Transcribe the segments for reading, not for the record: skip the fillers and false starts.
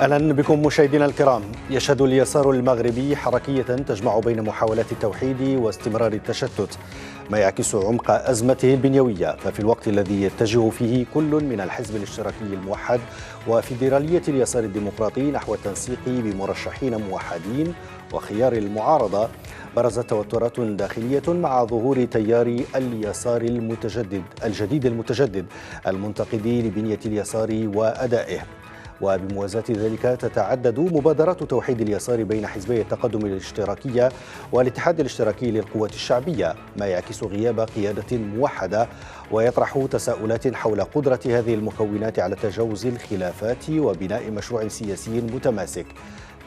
أهلا بكم مشاهدينا الكرام. يشهد اليسار المغربي حركية تجمع بين محاولات التوحيد واستمرار التشتت، ما يعكس عمق أزمته البنيوية. ففي الوقت الذي يتجه فيه كل من الحزب الاشتراكي الموحد وفيدرالية اليسار الديمقراطي نحو التنسيق بمرشحين موحدين وخيار المعارضة، برزت توترات داخلية مع ظهور تيار اليسار المتجدد المنتقد لبنية اليسار وأدائه. وبموازاة ذلك تتعدد مبادرات توحيد اليسار بين حزبي التقدم الاشتراكية والاتحاد الاشتراكي للقوات الشعبية، ما يعكس غياب قيادة موحدة ويطرح تساؤلات حول قدرة هذه المكونات على تجاوز الخلافات وبناء مشروع سياسي متماسك.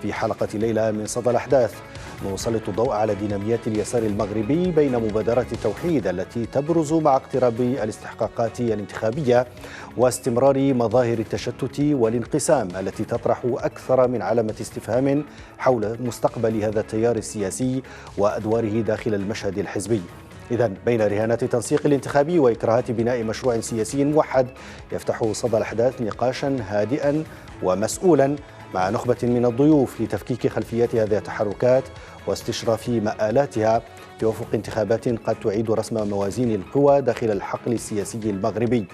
في حلقة ليلة من صدى الأحداث نسلط الضوء على ديناميات اليسار المغربي بين مبادرات التوحيد التي تبرز مع اقتراب الاستحقاقات الانتخابية واستمرار مظاهر التشتت والانقسام التي تطرح أكثر من علامة استفهام حول مستقبل هذا التيار السياسي وأدواره داخل المشهد الحزبي. إذن بين رهانات التنسيق الانتخابي وإكراهات بناء مشروع سياسي موحد، يفتح صدى الأحداث نقاشا هادئا ومسؤولا مع نخبة من الضيوف لتفكيك خلفيات هذه التحركات واستشراف مآلاتها في وفق انتخابات قد تعيد رسم موازين القوى داخل الحقل السياسي المغربي.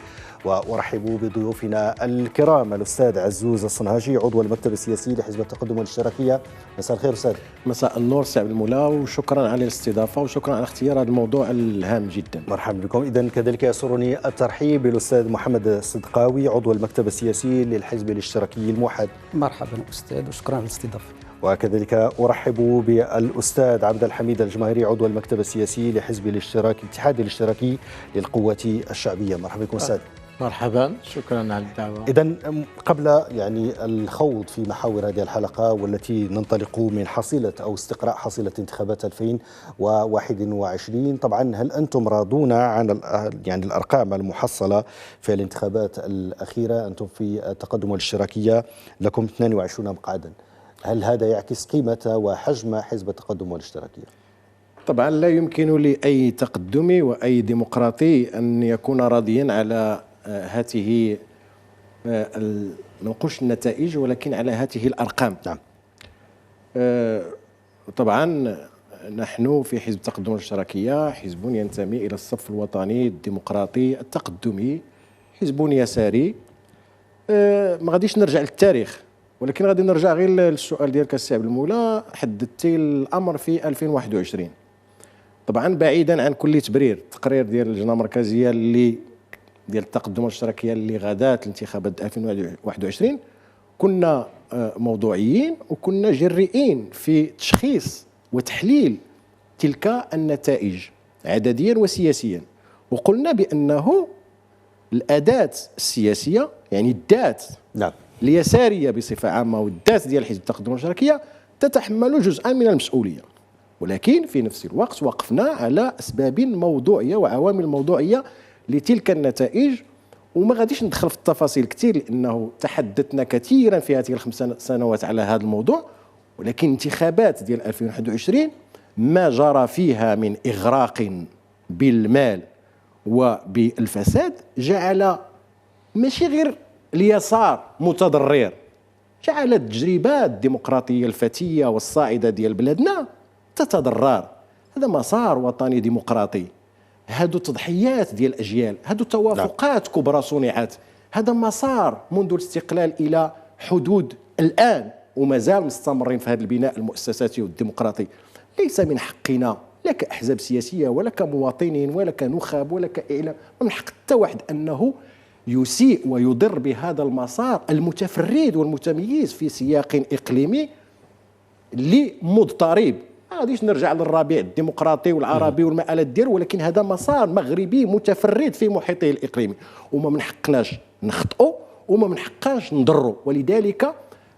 وأرحب بضيوفنا الكرام الأستاذ عزوز الصنهاجي عضو المكتب السياسي لحزب التقدم والاشتراكية. مساء الخير أستاذ. مساء النور سي عبد المولى، وشكرا على الاستضافة وشكرا على اختيار هذا الموضوع الهام جدا. مرحبا بكم. إذن كذلك يسرني الترحيب بالأستاذ محمد الصدقاوي عضو المكتب السياسي للحزب الاشتراكي الموحد. مرحبا أستاذ وشكرا على الاستضافة. وكذلك أرحب بالأستاذ عبد الحميد الجماهيري عضو المكتب السياسي لحزب الاتحاد الاشتراكي للقوات الشعبية. مرحبا بكم أستاذ. مرحبا، شكرا على الدعوة. إذن قبل الخوض في محاور هذه الحلقة والتي ننطلق من حصيلة أو استقراء حصيلة انتخابات 2021، طبعا هل أنتم راضون عن الأرقام المحصلة في الانتخابات الأخيرة؟ أنتم في التقدم والاشتراكية لكم 22 مقعدا، هل هذا يعكس قيمة وحجم حزب التقدم والاشتراكية؟ طبعا لا يمكن لأي تقدمي وأي ديمقراطي أن يكون راضيا على هذه ما نقولش النتائج ولكن على هذه الأرقام. نعم. طبعا نحن في حزب التقدم والاشتراكية حزب ينتمي إلى الصف الوطني الديمقراطي التقدمي، حزب يساري. ما غاديش نرجع للتاريخ ولكن غادي نرجع غير للسؤال ديالك السي عبد المولى. حددتي الأمر في 2021، طبعا بعيدا عن كل تبرير. التقرير ديال اللجنة المركزية ديال التقدم والاشتراكية اللي غادات الانتخابات 2021 كنا موضوعيين وكنا جريئين في تشخيص وتحليل تلك النتائج عدديا وسياسيا، وقلنا بأنه الأداة السياسية يعني الذات نعم اليسارية بصفة عامة والذات ديال حزب التقدم والاشتراكية تتحمل جزءا من المسؤولية، ولكن في نفس الوقت وقفنا على أسباب موضوعية وعوامل موضوعية لتلك النتائج. وما غاديش ندخل في التفاصيل كثير لأنه تحدثنا كثيرا في هذه ال5 سنوات على هذا الموضوع، ولكن انتخابات ديال 2021 ما جرى فيها من إغراق بالمال وبالفساد جعل ماشي غير اليسار متضرر، جعل التجربات الديمقراطية الفتية والصاعدة ديال بلادنا تتضرر. هذا مسار وطني ديمقراطي، هادو تضحيات ديال الأجيال، هادو توافقات كبرى صنعت، هذا مسار منذ الاستقلال إلى حدود الآن وما زال مستمرين في هذا البناء المؤسساتي والديمقراطي. ليس من حقنا لا كأحزاب سياسية ولا كمواطنين ولا كنخب ولا كإعلام، من حق حتى واحد أنه يسيء ويضر بهذا المسار المتفرد والمتميز في سياق إقليمي اللي مضطرب. ما غاديش نرجع للربيع الديمقراطي والعربي والمآلات ديالو، ولكن هذا مسار مغربي متفرد في محيطه الإقليمي وما من حقناش نخطئوا وما من حقناش نضروا. ولذلك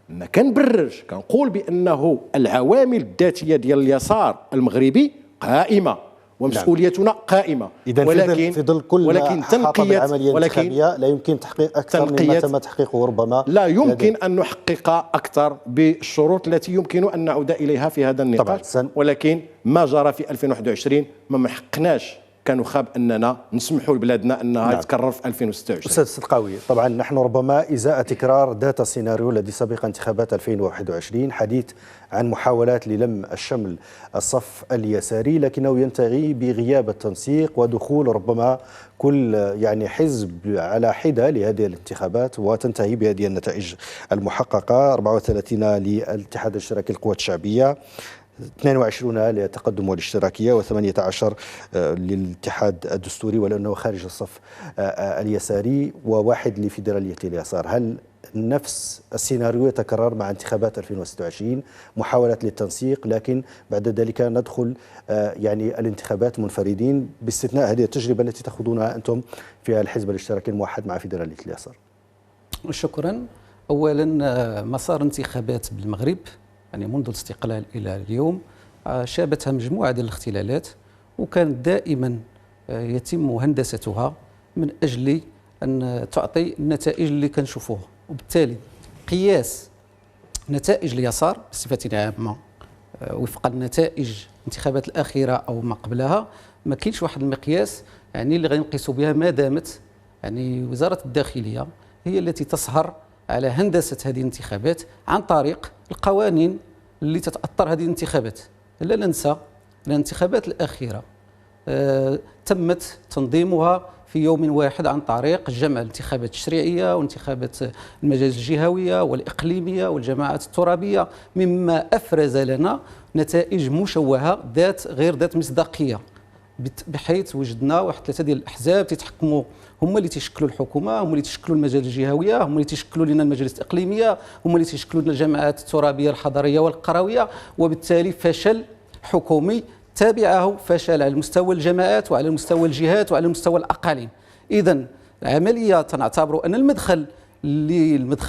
ما كنبررش، كنقول بأنه العوامل الذاتية ديال اليسار المغربي قائمة ومسؤوليتنا قائمة، ولكن في ظل كل تنقية الانتخابية لا يمكن تحقيق أكثر مما تم تحقيقه ربما. لا يمكن أن نحقق أكثر بالشروط التي يمكن أن نعود إليها في هذا النقاش، ولكن ما جرى في 2021 ما حقناش كانوا خاب اننا نسمحوا لبلادنا انها تكرر في 2026. استاذ الصدقاوي، طبعا نحن ربما ازاء تكرار ذات السيناريو الذي سبق انتخابات 2021 حديث عن محاولات للم الشمل الصف اليساري، لكنه ينتهي بغياب التنسيق ودخول ربما كل يعني حزب على حدة لهذه الانتخابات، وتنتهي بهذه النتائج المحققة: 34 للاتحاد الاشتراكي القوى الشعبية، 22 للتقدم والاشتراكية، و18 للاتحاد الدستوري ولأنه خارج الصف اليساري، وواحد لفيدرالية اليسار. هل نفس السيناريو يتكرر مع انتخابات 2026؟ محاولات للتنسيق، لكن بعد ذلك ندخل يعني الانتخابات منفردين، باستثناء هذه التجربة التي تأخذونها أنتم في الحزب الاشتراكي الموحد مع فيدرالية اليسار. شكرا. أولا، مسار انتخابات بالمغرب يعني منذ الاستقلال إلى اليوم شابتها مجموعة ديال الاختلالات، وكانت دائما يتم هندستها من أجل أن تعطي النتائج اللي كنشوفوها، وبالتالي قياس نتائج اليسار بصفة عامة وفق النتائج الانتخابات الأخيرة أو ما قبلها ما كاينش واحد المقياس يعني اللي غنقيسوا بها، ما دامت يعني وزارة الداخلية هي التي تسهر على هندسة هذه الانتخابات عن طريق القوانين اللي تتأثر هذه الانتخابات. لا ننسى الانتخابات الأخيرة تمت تنظيمها في يوم واحد عن طريق جمع الانتخابات التشريعية وانتخابات المجالس الجهوية والإقليمية والجماعات الترابية، مما أفرز لنا نتائج مشوهة غير ذات مصداقية، بحيث وجدنا واحد 3 ديال الأحزاب تيتحكموا، هما اللي تيشكلوا الحكومة، هما اللي تيشكلوا المجالس الجهوية، هما اللي تيشكلوا لنا المجالس الإقليمية، هما اللي تيشكلوا لنا الجماعات الترابية الحضرية والقروية، وبالتالي فشل حكومي تابعه فشل على مستوى الجماعات وعلى مستوى الجهات وعلى مستوى الأقاليم. إذن العملية تنعتبر أن المدخل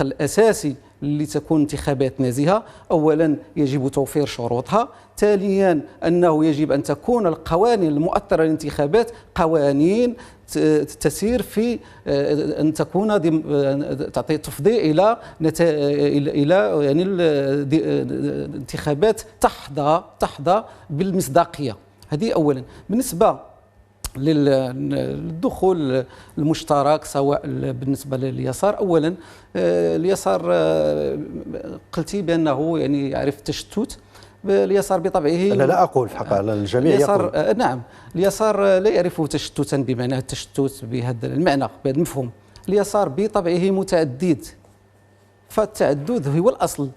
الأساسي لتكون انتخابات نزيهة، أولا يجب توفير شروطها، ثانيا أنه يجب أن تكون القوانين المؤثرة للانتخابات قوانين تسير في أن تكون تفضي إلى يعني الانتخابات تحظى بالمصداقية. هذه أولا. بالنسبة للدخول المشترك سواء بالنسبة لليسار، أولا اليسار قلتي بأنه يعني يعرف التشتت. اليسار بطبعه لا أقول في حقيقة، الجميع يقول نعم، اليسار لا يعرف تشتتا بمعنى التشتت بهذا المعنى، بهذا المفهوم. اليسار بطبعه متعدد، فالتعدد هو الأصل،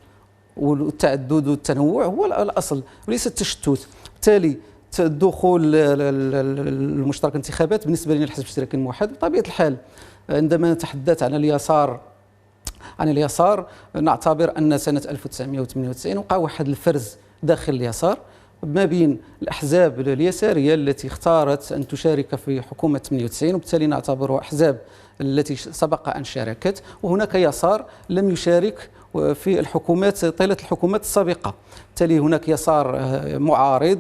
والتعدد والتنوع هو الأصل وليس التشتت. بالتالي الدخول المشترك الانتخابات بالنسبة لنا الحزب الاشتراكي الموحد بطبيعة الحال عندما نتحدث عن اليسار نعتبر أن سنة 1998 وقع واحد الفرز داخل اليسار ما بين الأحزاب اليسارية التي اختارت أن تشارك في حكومة 98، وبالتالي نعتبرها أحزاب التي سبق أن شاركت، وهناك يسار لم يشارك في الحكومات طيلة الحكومات السابقة. بالتالي هناك يسار معارض،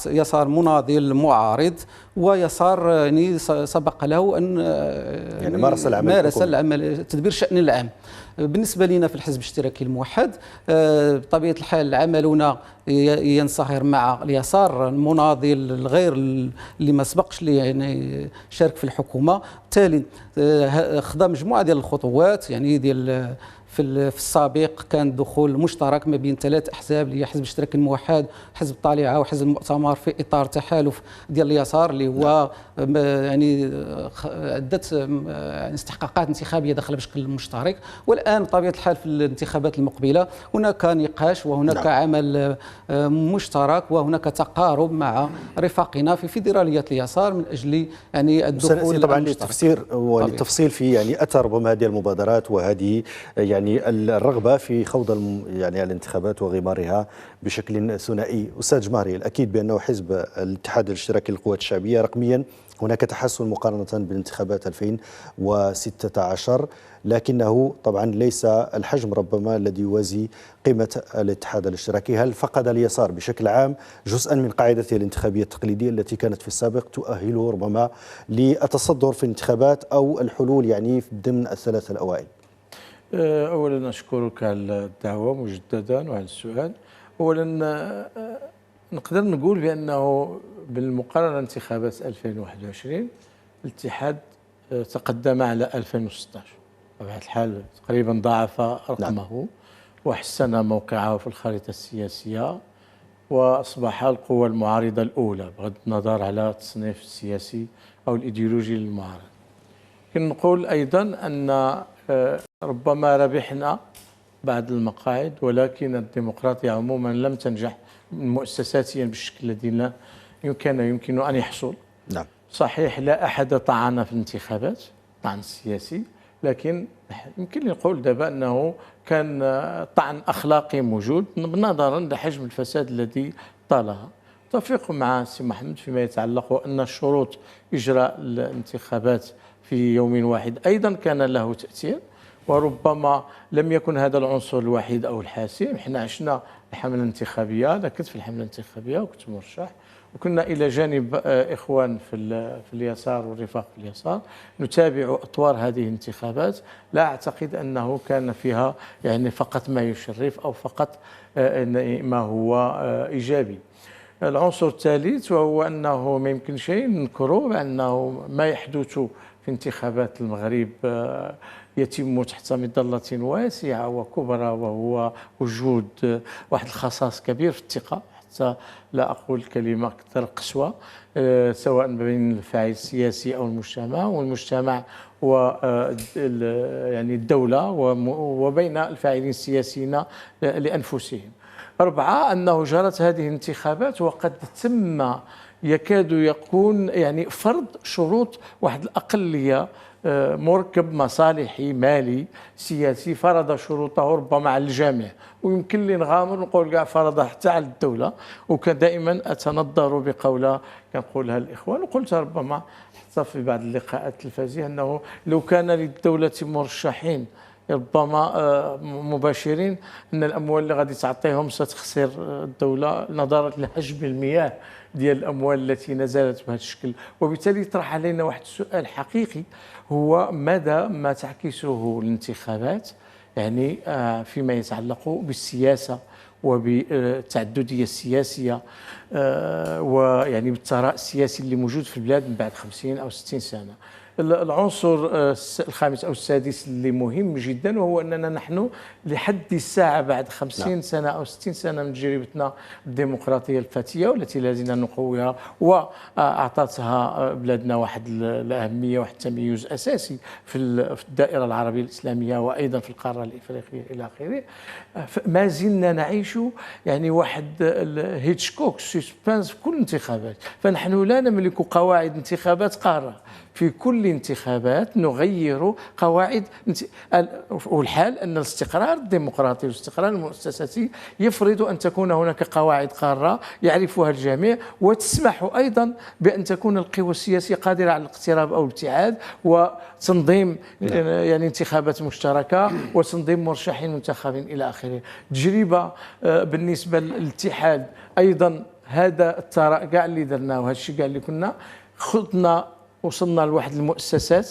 يسار مناضل معارض، ويسار يعني سبق له أن يعني مارس العمل تدبير الشأن العام. بالنسبة لنا في الحزب الاشتراكي الموحد بطبيعة الحال عملنا ينصهر مع اليسار المناضل الغير اللي ما سبقش يعني شارك في الحكومة. بالتالي خضع مجموعة ديال الخطوات، يعني ديال في السابق كان دخول مشترك ما بين 3 أحزاب اللي هي حزب الاشتراكي الموحد، حزب الطليعة وحزب المؤتمر، في إطار تحالف ديال اليسار اللي هو يعني عدة استحقاقات انتخابية داخله بشكل مشترك. والآن بطبيعة الحال في الانتخابات المقبلة هناك نقاش وهناك عمل مشترك وهناك تقارب مع رفاقنا في فيدرالية اليسار من أجل يعني الدخول طبعا للتفسير وللتفصيل في يعني أثر ربما هذه المبادرات وهذه يعني الرغبة في خوض يعني الانتخابات وغمارها بشكل ثنائي. أستاذ جمهري، الأكيد بأنه حزب الاتحاد الاشتراكي للقوى الشعبية رقميا هناك تحسن مقارنة بالانتخابات 2016، لكنه طبعا ليس الحجم ربما الذي يوازي قيمة الاتحاد الاشتراكي. هل فقد اليسار بشكل عام جزءا من قاعدته الانتخابية التقليدية التي كانت في السابق تؤهله ربما للتصدر في الانتخابات أو الحلول يعني ضمن الثلاثة الأوائل؟ أولا أشكرك على الدعوة مجددا وعلى السؤال. أولا نقدر نقول بأنه بالمقارنة انتخابات 2021 الاتحاد تقدم على 2016 بطبيعة الحال، تقريبا ضاعف رقمه وحسن موقعه في الخريطة السياسية، وأصبح القوى المعارضة الأولى بغض النظر على التصنيف السياسي أو الإيديولوجي للمعارضة. لكن نقول أيضا أن ربما ربحنا بعض المقاعد، ولكن الديمقراطية عموما لم تنجح مؤسساتيا بالشكل الذي يمكن أن يحصل. نعم. صحيح لا أحد طعن في الانتخابات طعن سياسي، لكن يمكن نقول دابا أنه كان طعن أخلاقي موجود نظرا لحجم الفساد الذي طالها. اتفق مع سي محمد فيما يتعلق أن شروط إجراء الانتخابات في يوم واحد أيضا كان له تأثير، وربما لم يكن هذا العنصر الوحيد أو الحاسم. احنا عشنا الحملة الانتخابية، أنا كنت في الحملة الانتخابية وكنت مرشح، وكنا إلى جانب إخوان في اليسار والرفاق في اليسار نتابع أطوار هذه الانتخابات. لا أعتقد أنه كان فيها يعني فقط ما يشرف أو فقط ما هو إيجابي. العنصر الثالث وهو أنه ما يمكن شيء ننكره بأنه ما يحدث في انتخابات المغرب يتم تحت مظلة واسعة وكبرى، وهو وجود واحد الخصاص كبير في الثقة، حتى لا أقول كلمة أكثر قسوة، سواء بين الفاعل السياسي أو المجتمع، والمجتمع و يعني الدولة، وبين الفاعلين السياسيين لأنفسهم. 4 أنه جرت هذه الانتخابات وقد تم يكاد يكون يعني فرض شروط واحد الأقلية، مركب مصالحي مالي سياسي فرض شروطه ربما على الجميع، ويمكن لي نغامر نقول كاع فرضها حتى على الدولة. وكان دائما أتنظر بقولة كنقولها الإخوان، وقلتها ربما حتى في بعض اللقاءات التلفزيونية، أنه لو كان للدولة مرشحين ربما مباشرين، أن الأموال اللي غادي تعطيهم ستخسر الدولة نظرا لحجم المياه ديال الأموال التي نزلت بهذا الشكل. وبالتالي يطرح علينا واحد السؤال حقيقي، هو مدى ما تعكسه الانتخابات يعني فيما يتعلق بالسياسة وبالتعددية السياسية، ويعني بالثراء السياسي اللي موجود في البلاد من بعد 50 أو 60 سنة. العنصر الخامس أو السادس اللي مهم جدا، وهو أننا نحن لحد الساعة بعد 50 سنة أو 60 سنة من تجربتنا الديمقراطية الفتية والتي لازلنا نقويها، وأعطتها بلادنا واحد الأهمية واحد التميز أساسي في الدائرة العربية الإسلامية وأيضا في القارة الإفريقية إلى آخره. ما زلنا نعيش يعني واحد الهيتشكوك سسبانس في كل الانتخابات، فنحن لا نملك قواعد انتخابات قارة. في كل انتخابات نغير قواعد، والحال أن الاستقرار الديمقراطي والاستقرار المؤسساتي يفرض أن تكون هناك قواعد قارة يعرفها الجميع، وتسمح أيضا بأن تكون القوى السياسية قادرة على الاقتراب أو الابتعاد وتنظيم يعني انتخابات مشتركة وتنظيم مرشحين منتخبين إلى آخره. تجربة بالنسبة للاتحاد أيضا، هذا الثراء كاع اللي درناه وهذا الشيء كاع اللي كنا خضنا وصلنا لواحد المؤسسات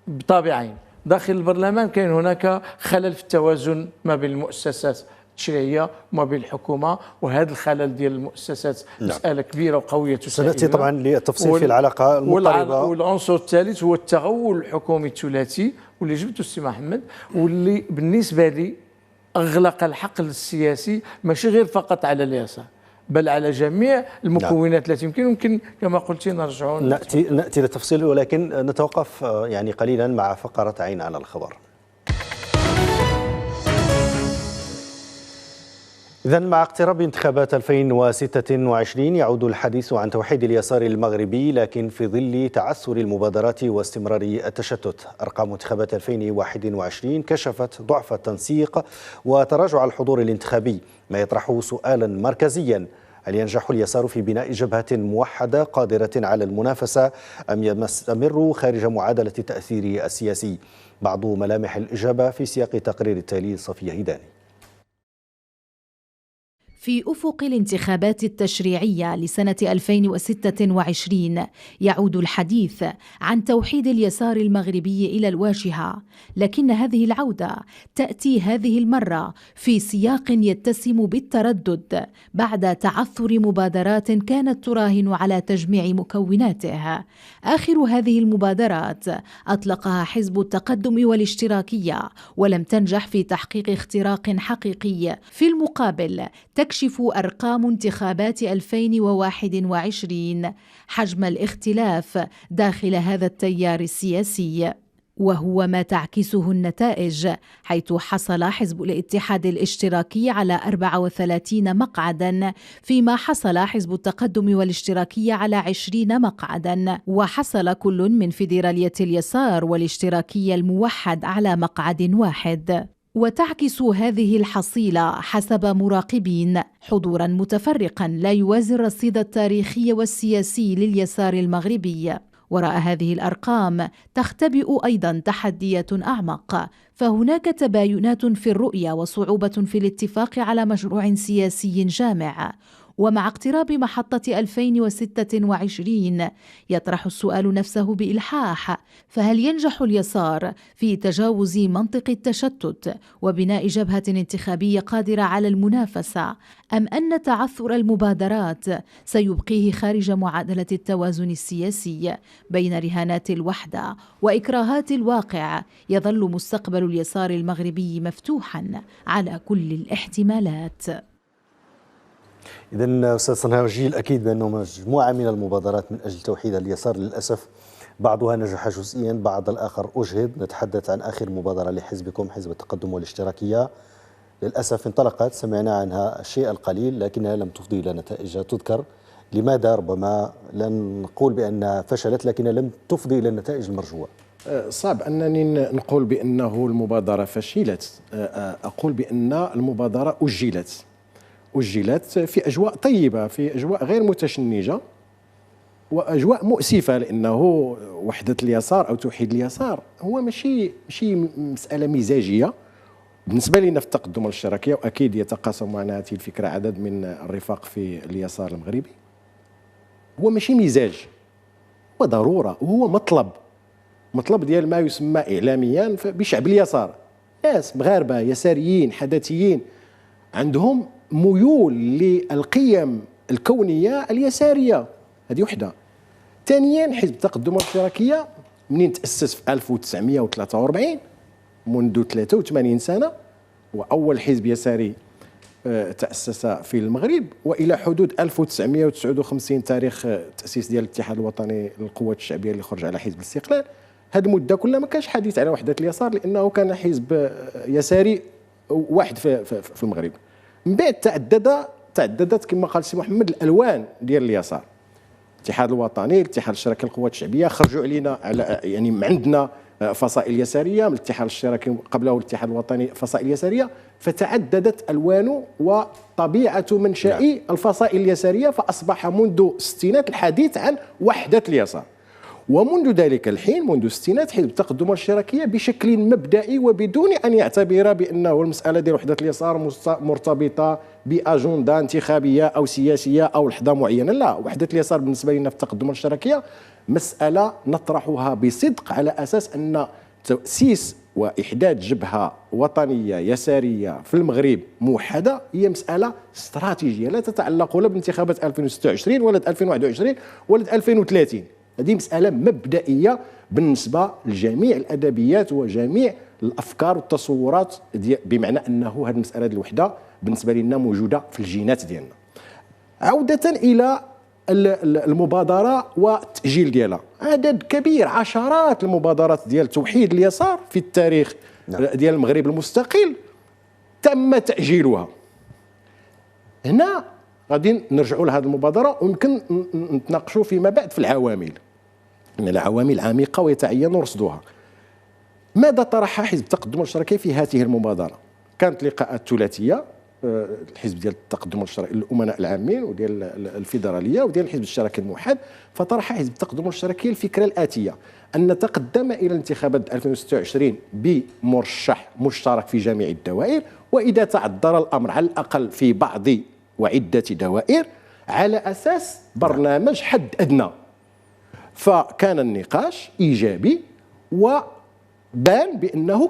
بطابعين. داخل البرلمان كاين هناك خلل في التوازن ما بين المؤسسات التشريعيه وما بين الحكومه، وهذا الخلل ديال المؤسسات مساله كبيره وقويه سناتي طبعا للتفصيل في العلاقه المضطربه. والعنصر الثالث هو التغول الحكومي الثلاثي واللي جبته السي محمد، واللي بالنسبه لي اغلق الحقل السياسي ماشي غير فقط على اليسار بل على جميع المكونات التي يمكن كما قلت نرجعون نأتي للتفصيل، ولكن نتوقف يعني قليلا مع فقرة عين على الخبر. إذن مع اقتراب انتخابات 2026 يعود الحديث عن توحيد اليسار المغربي، لكن في ظل تعثر المبادرات واستمرار التشتت. أرقام انتخابات 2021 كشفت ضعف التنسيق وتراجع الحضور الانتخابي، ما يطرح سؤالا مركزيا: هل ينجح اليسار في بناء جبهة موحدة قادرة على المنافسة، أم يستمر خارج معادلة التأثير السياسي؟ بعض ملامح الإجابة في سياق تقرير التالي صفية هيداني. في أفق الانتخابات التشريعية لسنة 2026 يعود الحديث عن توحيد اليسار المغربي إلى الواجهة، لكن هذه العودة تأتي هذه المرة في سياق يتسم بالتردد بعد تعثر مبادرات كانت تراهن على تجميع مكوناته. آخر هذه المبادرات أطلقها حزب التقدم والاشتراكية ولم تنجح في تحقيق اختراق حقيقي. في المقابل تكشف أرقام انتخابات 2021 حجم الاختلاف داخل هذا التيار السياسي، وهو ما تعكسه النتائج، حيث حصل حزب الاتحاد الاشتراكي على 34 مقعدا، فيما حصل حزب التقدم والاشتراكية على 20 مقعدا، وحصل كل من فيدرالية اليسار والاشتراكية الموحد على مقعد واحد. وتعكس هذه الحصيلة حسب مراقبين حضوراً متفرقاً لا يوازي الرصيد التاريخي والسياسي لليسار المغربي. وراء هذه الأرقام تختبئ أيضاً تحديات أعمق، فهناك تباينات في الرؤية وصعوبة في الاتفاق على مشروع سياسي جامع. ومع اقتراب محطة 2026 يطرح السؤال نفسه بإلحاح: فهل ينجح اليسار في تجاوز منطق التشتت وبناء جبهة انتخابية قادرة على المنافسة، أم أن تعثر المبادرات سيبقيه خارج معادلة التوازن السياسي بين رهانات الوحدة وإكراهات الواقع؟ يظل مستقبل اليسار المغربي مفتوحا على كل الاحتمالات. إذن أستاذ صنهاجي، الأكيد بأنه مجموعة من المبادرات من أجل توحيد اليسار للأسف بعضها نجح جزئيا، بعض الآخر أجهد. نتحدث عن آخر مبادرة لحزبكم حزب التقدم والاشتراكية، للأسف انطلقت، سمعنا عنها الشيء القليل لكنها لم تفضي إلى نتائج تذكر. لماذا؟ ربما لن نقول بأنها فشلت لكنها لم تفضي إلى النتائج المرجوة. صعب أنني نقول بأنه المبادرة فشلت، أقول بأن المبادرة أجلت في أجواء طيبة، في أجواء غير متشنجة وأجواء مؤسفة، لأنه وحدة اليسار أو توحيد اليسار هو ماشي مسألة مزاجية بالنسبة لنا في التقدم والاشتراكية، وأكيد يتقاسم معنا هذه الفكرة عدد من الرفاق في اليسار المغربي. هو ماشي مزاج، هو ضرورة وهو مطلب ديال ما يسمى إعلاميا بشعب اليسار. ناس مغاربة يساريين حداثيين عندهم ميول للقيم الكونية اليسارية، هذه وحدة. ثانيا حزب التقدم والاشتراكية منين تأسس في 1943 منذ 83 سنة، وأول حزب يساري تأسس في المغرب، وإلى حدود 1959 تاريخ تأسيس ديال الاتحاد الوطني للقوات الشعبية اللي خرج على حزب الاستقلال. هذه المدة كلها ما كانش حديث على وحدة اليسار، لأنه كان حزب يساري واحد في المغرب. من بعد تعددت كما قال سي محمد الالوان ديال اليسار، الاتحاد الوطني، الاتحاد الاشتراكي للقوات الشعبيه، خرجوا علينا على يعني عندنا فصائل يساريه، من الاتحاد الاشتراكي قبله الاتحاد الوطني فصائل يساريه، فتعددت الوان وطبيعه منشأ الفصائل اليساريه، فاصبح منذ الستينات الحديث عن وحده اليسار. ومنذ ذلك الحين منذ الستينات حزب التقدم والاشتراكية بشكل مبدئي وبدون أن يعتبر بأنه المسألة ديال وحدة اليسار مرتبطة بأجندة انتخابية أو سياسية أو لحظة معينة، لا، وحدة اليسار بالنسبة لنا في التقدم والاشتراكية مسألة نطرحها بصدق على أساس أن تأسيس وإحداث جبهة وطنية يسارية في المغرب موحدة هي مسألة استراتيجية لا تتعلق لا بانتخابات 2026 ولا 2021 ولا 2030. هذه مسألة مبدئية بالنسبة لجميع الأدبيات وجميع الأفكار والتصورات، بمعنى أنه هذه المسألة الوحدة بالنسبة لنا موجودة في الجينات ديالنا. عودة إلى المبادرة والتأجيل ديالها، عدد كبير، عشرات المبادرات ديال توحيد اليسار في التاريخ ديال المغرب المستقل تم تأجيلها. هنا غادي نرجعوا لهذه المبادرة ويمكن نتناقشوا فيما بعد في العوامل، ان العوامل عميقه ويتعين رصدها. ماذا طرح حزب التقدم والاشتراكية في هذه المبادره؟ كانت لقاءات ثلاثيه، الحزب ديال التقدم والاشتراكية الامناء العامين وديال الفيدراليه وديال الحزب الاشتراكي الموحد. فطرح حزب التقدم والاشتراكية الفكره الاتيه: ان نتقدم الى الانتخابات 2026 بمرشح مشترك في جميع الدوائر، واذا تعذر الامر على الاقل في بعض وعدة دوائر على أساس برنامج حد أدنى. فكان النقاش إيجابي، وبان بأنه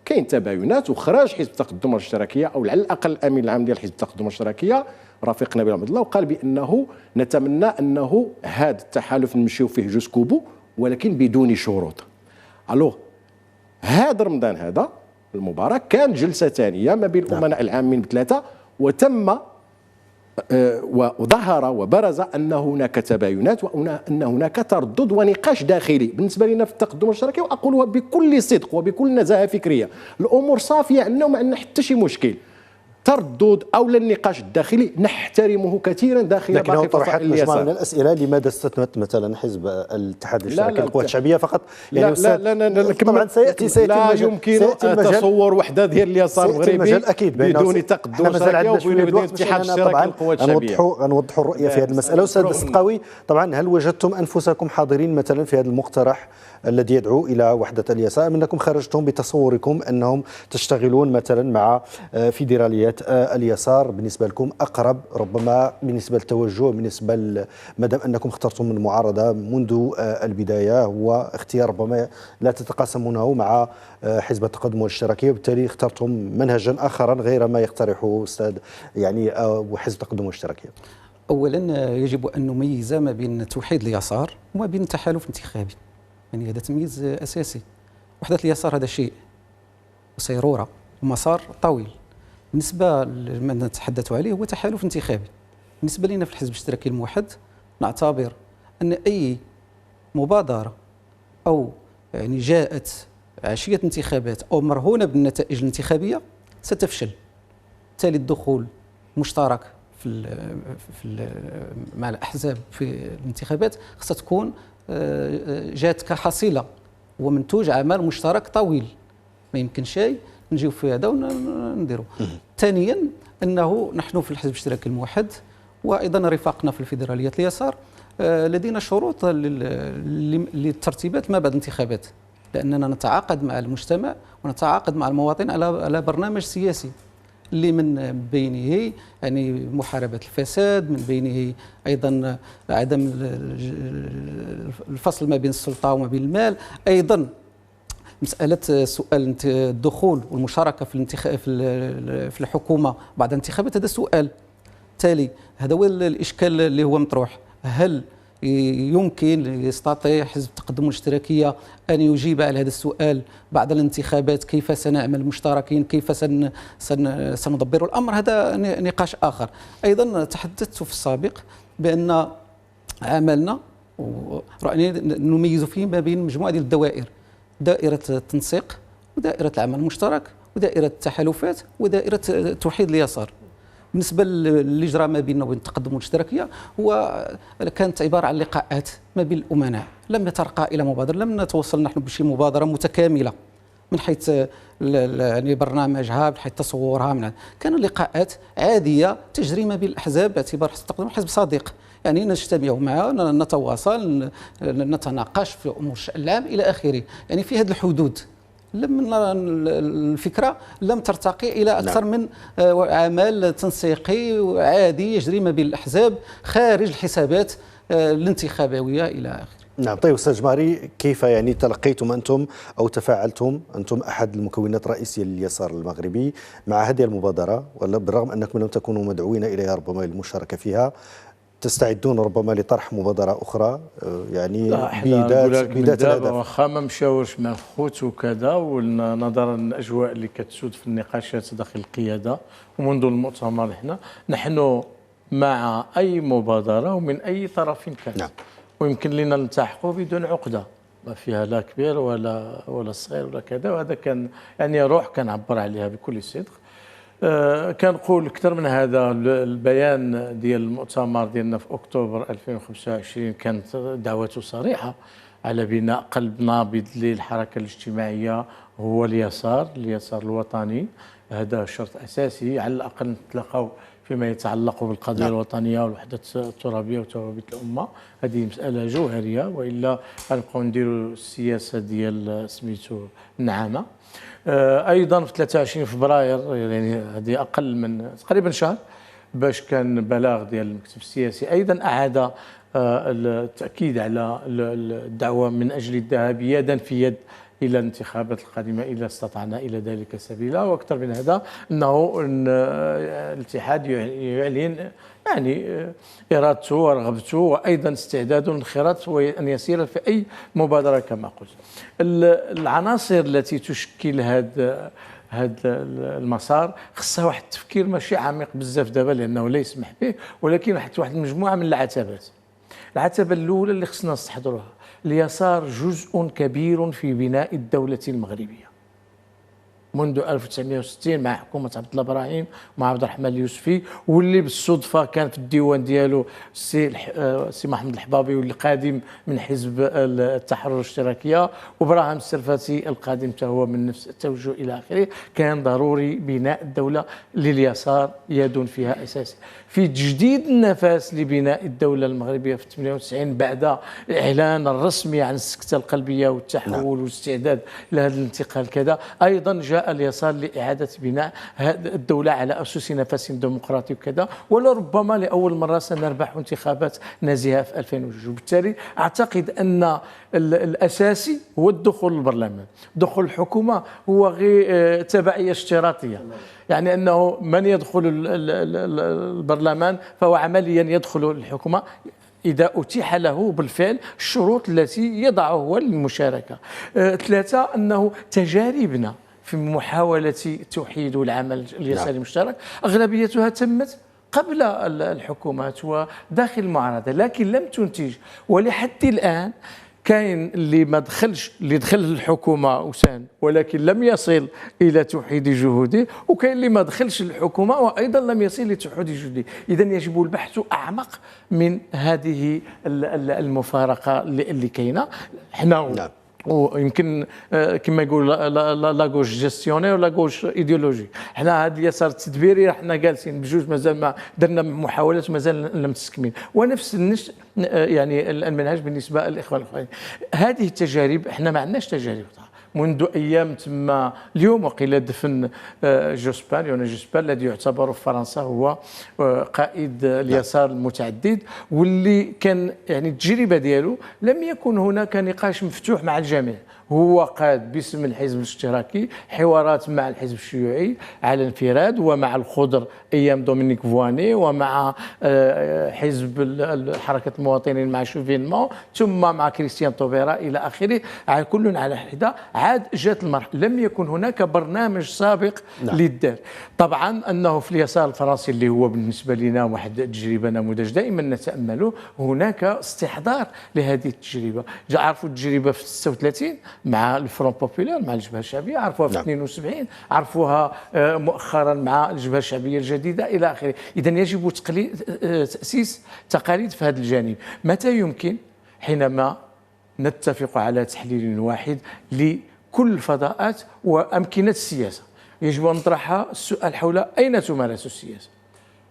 كاين تباينات وخرج حزب التقدم والاشتراكية، أو على الأقل الأمين العام ديال حزب التقدم والاشتراكية رفيق نبيل عبد الله، وقال بأنه نتمنى أنه هذا التحالف نمشيو فيه جوج كوبو ولكن بدون شروط. الوغ هذا رمضان هذا المبارك كان جلسة ثانية ما بين الأمناء العامين بثلاثة، وتم وظهر وبرز أن هناك تباينات وأن هناك تردد ونقاش داخلي بالنسبة لنا في التقدم الاشتراكي. وأقولها بكل صدق وبكل نزاهة فكرية، الأمور صافية عندنا وما عندنا حتى شي مشكل. تردد او النقاش الداخلي نحترمه كثيرا داخل لكنه باقي طرحت فصائل مجموعه من اليسار. الاسئله لماذا استثنت مثلا حزب الاتحاد الاشتراكي القوى الشعبيه فقط؟ يعني لا طبعا سياتي لا يمكن تصور وحده ديال اليسار المغربي اكيد بدون تقدم اشتراكي وبدون اتحاد اشتراكي القوى الشعبيه. نوضحوا الرؤيه في هذه المساله. استاذ الصدقاوي، طبعا هل وجدتم انفسكم حاضرين مثلا في هذا المقترح الذي يدعو الى وحده اليسار؟ انكم خرجتم بتصوركم انهم تشتغلون مثلا مع فيدراليات اليسار بالنسبه لكم اقرب ربما بالنسبه للتوجه، بالنسبه ما دام انكم اخترتم من المعارضه منذ البدايه هو اختيار ربما لا تتقاسمونه مع حزب التقدم والاشتراكيه، وبالتالي اخترتم منهجا اخرا غير ما يقترحه استاذ يعني حزب التقدم والاشتراكيه. اولا يجب ان نميز ما بين توحيد اليسار وما بين تحالف انتخابي، يعني هذا تمييز اساسي. وحده اليسار هذا شيء وسيروره ومسار طويل. بالنسبه لما نتحدث عليه هو تحالف انتخابي. بالنسبه لنا في الحزب الاشتراكي الموحد نعتبر ان اي مبادره او يعني جاءت عشيه انتخابات او مرهونه بالنتائج الانتخابيه ستفشل. بالتالي الدخول مشترك مع الاحزاب في الانتخابات خصها تكون جات كحصيله ومنتوج عمل مشترك طويل، ما يمكن شيء نجيو في هذا ونديروا. ثانيا انه نحن في الحزب الاشتراكي الموحد وايضا رفاقنا في الفيدراليات اليسار لدينا شروط للترتيبات ما بعد الانتخابات، لاننا نتعاقد مع المجتمع ونتعاقد مع المواطن على برنامج سياسي اللي من بينه يعني محاربة الفساد، من بينه أيضا عدم الفصل ما بين السلطة وما بين المال، أيضا مسألة سؤال الدخول والمشاركة في الحكومة بعد الانتخابات. هذا سؤال تالي، هذا هو الإشكال اللي هو مطروح. هل يمكن يستطيع حزب التقدم والاشتراكية أن يجيب على هذا السؤال بعد الانتخابات؟ كيف سنعمل مشتركين؟ كيف سندبر الأمر؟ هذا نقاش آخر. أيضا تحدثت في السابق بأن عملنا ورأينا نميز فيه ما بين مجموعة ديال الدوائر: دائرة التنسيق، ودائرة العمل المشترك، ودائرة التحالفات، ودائرة توحيد اليسار. بالنسبة اللي جرى ما بيننا وبين التقدم والاشتراكية هو كانت عبارة عن لقاءات ما بين الأمناء، لم يترقى إلى مبادرة، لم نتوصل نحن بشي مبادرة متكاملة من حيث يعني برنامجها، من حيث تصورها. كان لقاءات عادية تجري ما بين الأحزاب باعتبار حزب التقدم حزب صديق، يعني نجتمع معه، نتواصل، نتناقش في أمور الشأن العام إلى آخره، يعني في هذه الحدود. الفكرة لم ترتقي إلى أكثر من عمل تنسيقي عادي يجري ما بين الأحزاب خارج الحسابات الانتخابوية إلى آخره. نعم. طيب أستاذ جماري، كيف يعني تلقيتم أنتم أو تفاعلتم أنتم أحد المكونات الرئيسية لليسار المغربي مع هذه المبادرة، ولا بالرغم أنكم لم تكونوا مدعوين إليها ربما للمشاركة فيها تستعدون ربما لطرح مبادرة أخرى يعني بداية الهدف؟ واخا ما مشاورش مع الخوت وكذا، ونظرا للأجواء اللي كتسود في النقاشات داخل القيادة ومنذ المؤتمر نحن مع أي مبادرة ومن أي طرف كان. نعم. ويمكن لنا نلتحقوا بدون عقدة، ما فيها لا كبير ولا صغير ولا كذا، وهذا كان يعني روح كنعبر عليها بكل صدق. كنقول أكثر من هذا، البيان ديال المؤتمر ديالنا في أكتوبر 2025 كانت دعوته صريحة على بناء قلب نابض للحركة الاجتماعية هو اليسار الوطني. هذا شرط أساسي، على الأقل نتلاقاو فيما يتعلق بالقضية الوطنية والوحدة الترابية وترابية الأمة. هذه مسألة جوهرية، وإلا غنبقاو نديروا السياسة ديال سميتو النعامة. أيضا في 23 فبراير، يعني هذه أقل من تقريبا شهر، باش كان بلاغ ديال المكتب السياسي ايضا اعاد التاكيد على الدعوه من اجل الذهاب يدا في يد الى الانتخابات القادمه اذا استطعنا الى ذلك سبيلا. واكثر من هذا انه الاتحاد يعلن يعني ارادته ورغبته وايضا استعداده للانخراط وان يسير في اي مبادره كما قلت. العناصر التي تشكل هذا المسار خصها واحد التفكير ماشي عميق بزاف دابا لانه لا يسمح به، ولكن واحد المجموعه من العتبات. العتبه الاولى اللي خصنا نستحضروها، اليسار جزء كبير في بناء الدوله المغربيه منذ 1960 مع حكومة عبد الله إبراهيم ومع عبد الرحمن اليوسفي، واللي بالصدفة كان في الديوان ديالو سي محمد الحبابي واللي قادم من حزب التحرر الاشتراكية، وابراهيم السرفاتي القادم هو من نفس التوجه إلى آخره. كان ضروري بناء الدولة لليسار يد فيها أساسي في تجديد النفس لبناء الدولة المغربية في 98 بعد الإعلان الرسمي عن السكتة القلبية والتحول والاستعداد لهذا الانتقال. كذا أيضا جاء اليسار لإعادة بناء الدولة على أسس نفس ديمقراطي وكذا، ولربما لأول مرة سنربح انتخابات نزيهة في 2002. وبالتالي أعتقد أن الأساسي هو الدخول للبرلمان. دخول الحكومة هو غير تبعية اشتراطية، يعني أنه من يدخل البرلمان فهو عمليا يدخل الحكومة إذا أتيح له بالفعل الشروط التي يضعها هو للمشاركة. 3 أنه تجاربنا في محاولة التوحيد والعمل اليساري المشترك أغلبيتها تمت قبل الحكومات وداخل المعارضة لكن لم تنتج، ولحد الآن كاين اللي ما دخلش، اللي دخل الحكومه وسان ولكن لم يصل الى توحيد جهوده، وكاين اللي ما دخلش الحكومه وايضا لم يصل لتوحيد جهوده. اذا يجب البحث اعمق من هذه المفارقه اللي كاينه. حنا ويمكن كما يقول لا غوش جيستيونير ولا غوش ايديولوجي. حنا هذا اليسار التدبيري حنا جالسين بجوج مازال ما درنا محاولات ومازال لم تستكمل، ونفس يعني المنهج بالنسبه للاخوان الاخرين. هذه التجارب حنا ما عندناش تجارب منذ ايام تم اليوم وقيل دفن جوسبان، يونا جوسبان الذي يعتبر في فرنسا هو قائد اليسار المتعدد، واللي كان يعني التجربه ديالو لم يكن هناك نقاش مفتوح مع الجميع. هو قاد باسم الحزب الاشتراكي حوارات مع الحزب الشيوعي على الانفراد ومع الخضر ايام دومينيك فواني ومع حزب حركه المواطنين مع شوفينمون ثم مع كريستيان توبيرا الى اخره، كل على حده. عاد جات المرحله لم يكن هناك برنامج سابق للدار. طبعا انه في اليسار الفرنسي اللي هو بالنسبه لنا واحد التجربه نموذج دائما نتامله، هناك استحضار لهذه التجربه. عرفوا التجربه في 36 مع الفرون بوبولير مع الجبهه الشعبيه، عرفوها في 72، عرفوها مؤخرا مع الجبهه الشعبيه الجديده الى اخره. اذا يجب تاسيس تقاليد في هذا الجانب. متى يمكن؟ حينما نتفق على تحليل واحد لكل الفضاءات وامكنه السياسه. يجب ان نطرح السؤال حول اين تمارس السياسه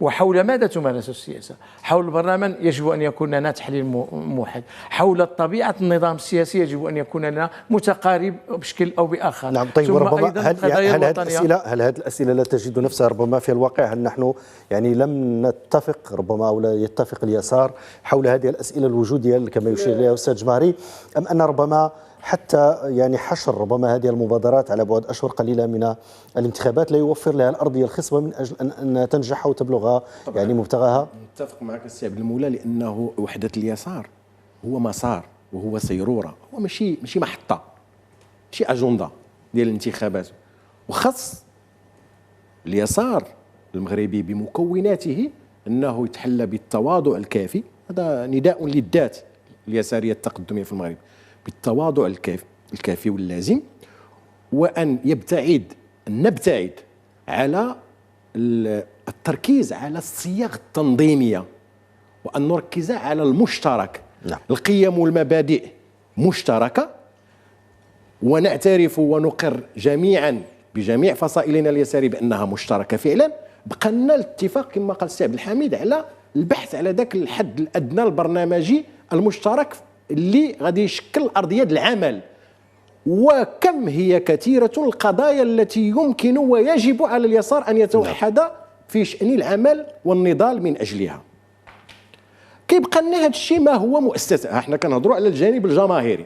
وحول ماذا تمارس السياسة. حول البرلمان يجب أن يكون لنا تحليل موحد. حول طبيعة النظام السياسي يجب أن يكون لنا متقارب بشكل أو بآخر. نعم طيب، وربما هل هذه الأسئلة لا تجد نفسها ربما في الواقع؟ هل نحن يعني لم نتفق ربما أو لا يتفق اليسار حول هذه الأسئلة الوجودية كما يشير إليها أستاذ جمهري، أم أن ربما حتى يعني حشر ربما هذه المبادرات على بعد أشهر قليلة من الانتخابات لا يوفر لها الأرضية الخصبة من أجل أن تنجح وتبلغ يعني مبتغاها؟ متفق معك السي عبد المولى، لأنه وحدة اليسار هو مسار وهو سيرورة، هو ماشي محطة، ماشي أجندة ديال الانتخابات. وخص اليسار المغربي بمكوناته أنه يتحلى بالتواضع الكافي. هذا نداء للذات اليسارية التقدمية في المغرب، بالتواضع الكافي واللازم، وأن نبتعد على التركيز على الصياغ التنظيمية، وأن نركز على المشترك. القيم والمبادئ مشتركة، ونعترف ونقر جميعا بجميع فصائلنا اليساري بأنها مشتركة فعلا. بقى لنا الاتفاق كما قال السي عبد الحميد على البحث على ذاك الحد الأدنى البرنامجي المشترك اللي غادي يشكل أرضية العمل. وكم هي كثيرة القضايا التي يمكن ويجب على اليسار أن يتوحد في شأن العمل والنضال من أجلها. كيبقى لنا هذا الشيء ما هو مؤسسة. احنا كنهضروا على الجانب الجماهيري،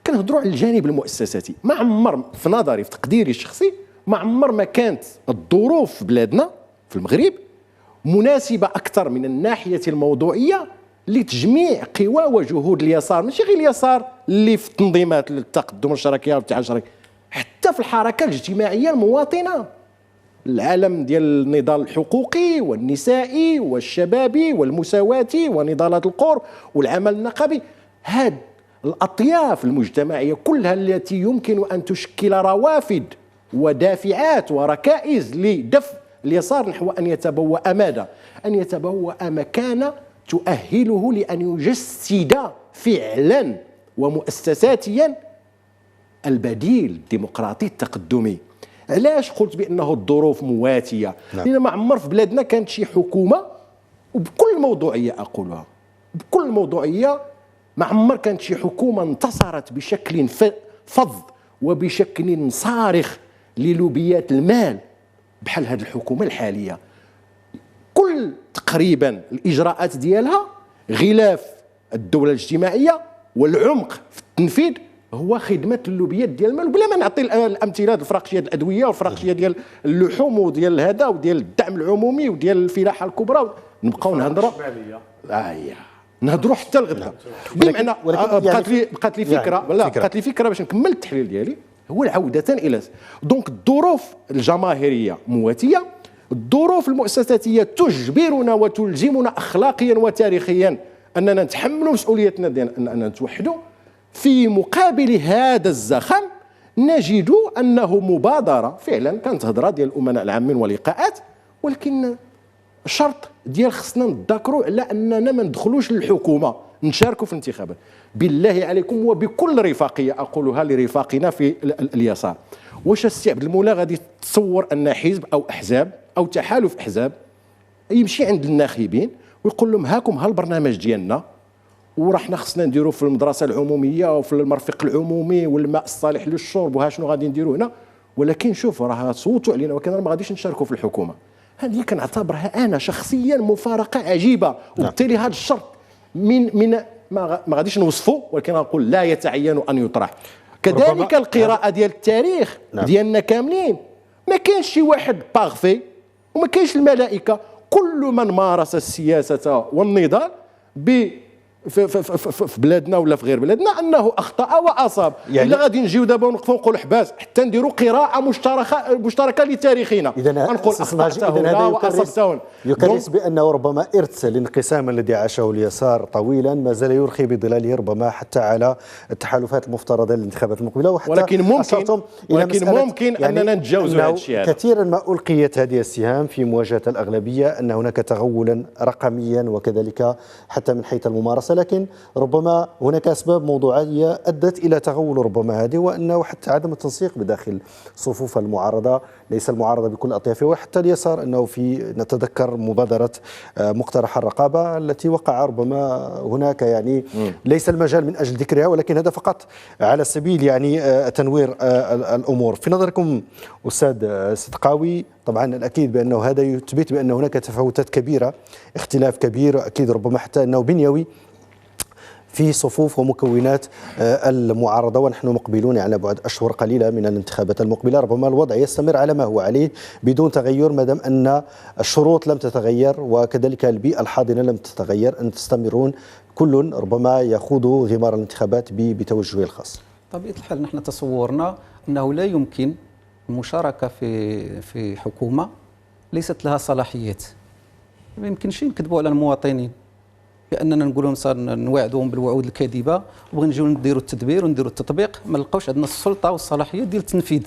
كنهضروا على الجانب المؤسساتي. ما عمر في نظري، في تقديري الشخصي، ما عمر ما كانت الظروف في بلادنا في المغرب مناسبة أكثر من الناحية الموضوعية لتجميع قوى وجهود اليسار، ماشي غير اليسار اللي في التنظيمات التقدم الشركية والاتحاد الشركي، حتى في الحركة الاجتماعية المواطنة، العالم ديال النضال الحقوقي والنسائي والشبابي والمساواة ونضالات القور والعمل النقابي. هاد الأطياف المجتمعية كلها التي يمكن أن تشكل روافد ودافعات وركائز لدفع اليسار نحو أن يتبوأ ماذا؟ أن يتبوأ مكانة تؤهله لأن يجسد فعلا ومؤسساتيا البديل الديمقراطي التقدمي. علاش قلت بأنه الظروف مواتية؟ لأن ما عمر في بلادنا كانت شي حكومة، وبكل موضوعية أقولها بكل موضوعية، ما عمر كانت شي حكومة انتصرت بشكل فظ وبشكل صارخ للوبيات المال بحال هذه الحكومة الحالية. كل تقريبا الإجراءات ديالها غلاف الدولة الاجتماعية والعمق في التنفيذ هو خدمة اللوبيات ديال المال. وبلا ما نعطي الأمثلة الفراقشية الأدوية والفراقشية ديال اللحوم وديال هذا وديال الدعم العمومي وديال الفلاحة الكبرى، نبقاو نهضروا نهضروا حتى الغدا. بمعنى بقات لي فكرة، لا بقات لي فكرة باش نكمل التحليل ديالي، هو العودة إلى دونك الظروف الجماهيرية مواتية، الظروف المؤسساتية تجبرنا وتلزمنا أخلاقيا وتاريخيا أننا نتحمل مسؤوليتنا ديال أننا نتوحدوا. في مقابل هذا الزخم نجد أنه مبادرة فعلا كانت هضرة ديال الأمناء العامين ولقاءات، ولكن شرط ديال خصنا نتذكروا على أننا ما ندخلوش للحكومة، نشاركوا في الانتخابات. بالله عليكم وبكل رفاقية أقولها لرفاقنا في اليسار، واش السي عبد المولى غادي تصور أن حزب أو أحزاب أو تحالف أحزاب يمشي عند الناخبين ويقول لهم هاكم هالبرنامج ديالنا ورحنا خصنا نديروا في المدرسة العمومية وفي المرفق العمومي والماء الصالح للشرب وها شنو غادي نديروا هنا، ولكن شوفوا راه صوتوا علينا ولكن ما غاديش نشاركوا في الحكومة. هذه كنعتبرها أنا شخصيا مفارقة عجيبة. وبالتالي هذا الشرط من ما غاديش نوصفه، ولكن نقول لا يتعين أن يطرح. كذلك القراءة ديال التاريخ ديالنا كاملين، ما كاينش شي واحد باغفي وما كاينش الملائكة. كل من مارس السياسة والنضال في بلادنا ولا في غير بلادنا انه اخطا واصاب. يعني الا غادي نجيو دابا ونوقفوا نقولوا حباس حتى نديروا قراءه مشتركه لتاريخنا، نقول اخطات هنا واصبت. يكرس بانه ربما ارث الانقسام الذي عاشه اليسار طويلا ما زال يرخي بظلاله ربما حتى على التحالفات المفترضه للانتخابات المقبله، وحتى ولكن ممكن يعني اننا نتجاوزوا هذا الشيء. كثيرا ما القيت هذه السهام في مواجهه الاغلبيه ان هناك تغولا رقميا وكذلك حتى من حيث الممارسه، لكن ربما هناك أسباب موضوعية أدت إلى تغول ربما هذه، وأنه حتى عدم التنسيق بداخل صفوف المعارضة، ليس المعارضة بكل أطيافها وحتى اليسار، أنه في نتذكر مبادرة مقترح الرقابة التي وقع ربما هناك يعني ليس المجال من أجل ذكرها، ولكن هذا فقط على سبيل يعني تنوير الأمور. في نظركم أستاذ صدقاوي، طبعا الأكيد بأنه هذا يثبت بأن هناك تفاوتات كبيرة، اختلاف كبير، أكيد ربما حتى أنه بنيوي في صفوف ومكونات المعارضة، ونحن مقبلون على بعد أشهر قليلة من الانتخابات المقبلة. ربما الوضع يستمر على ما هو عليه بدون تغير ما دام أن الشروط لم تتغير وكذلك البيئة الحاضنة لم تتغير، أن تستمرون كل ربما يخوض غمار الانتخابات بتوجهه الخاص. طبيعة الحال نحن تصورنا أنه لا يمكن المشاركة في حكومة ليست لها صلاحيات. ما يمكنش نكذبوا على المواطنين باننا نقول لهم صار نوعدوهم بالوعود الكاذبه وبغينا نجيو نديروا التدبير ونديروا التطبيق، ما نلقاوش عندنا السلطه والصلاحيه ديال التنفيذ.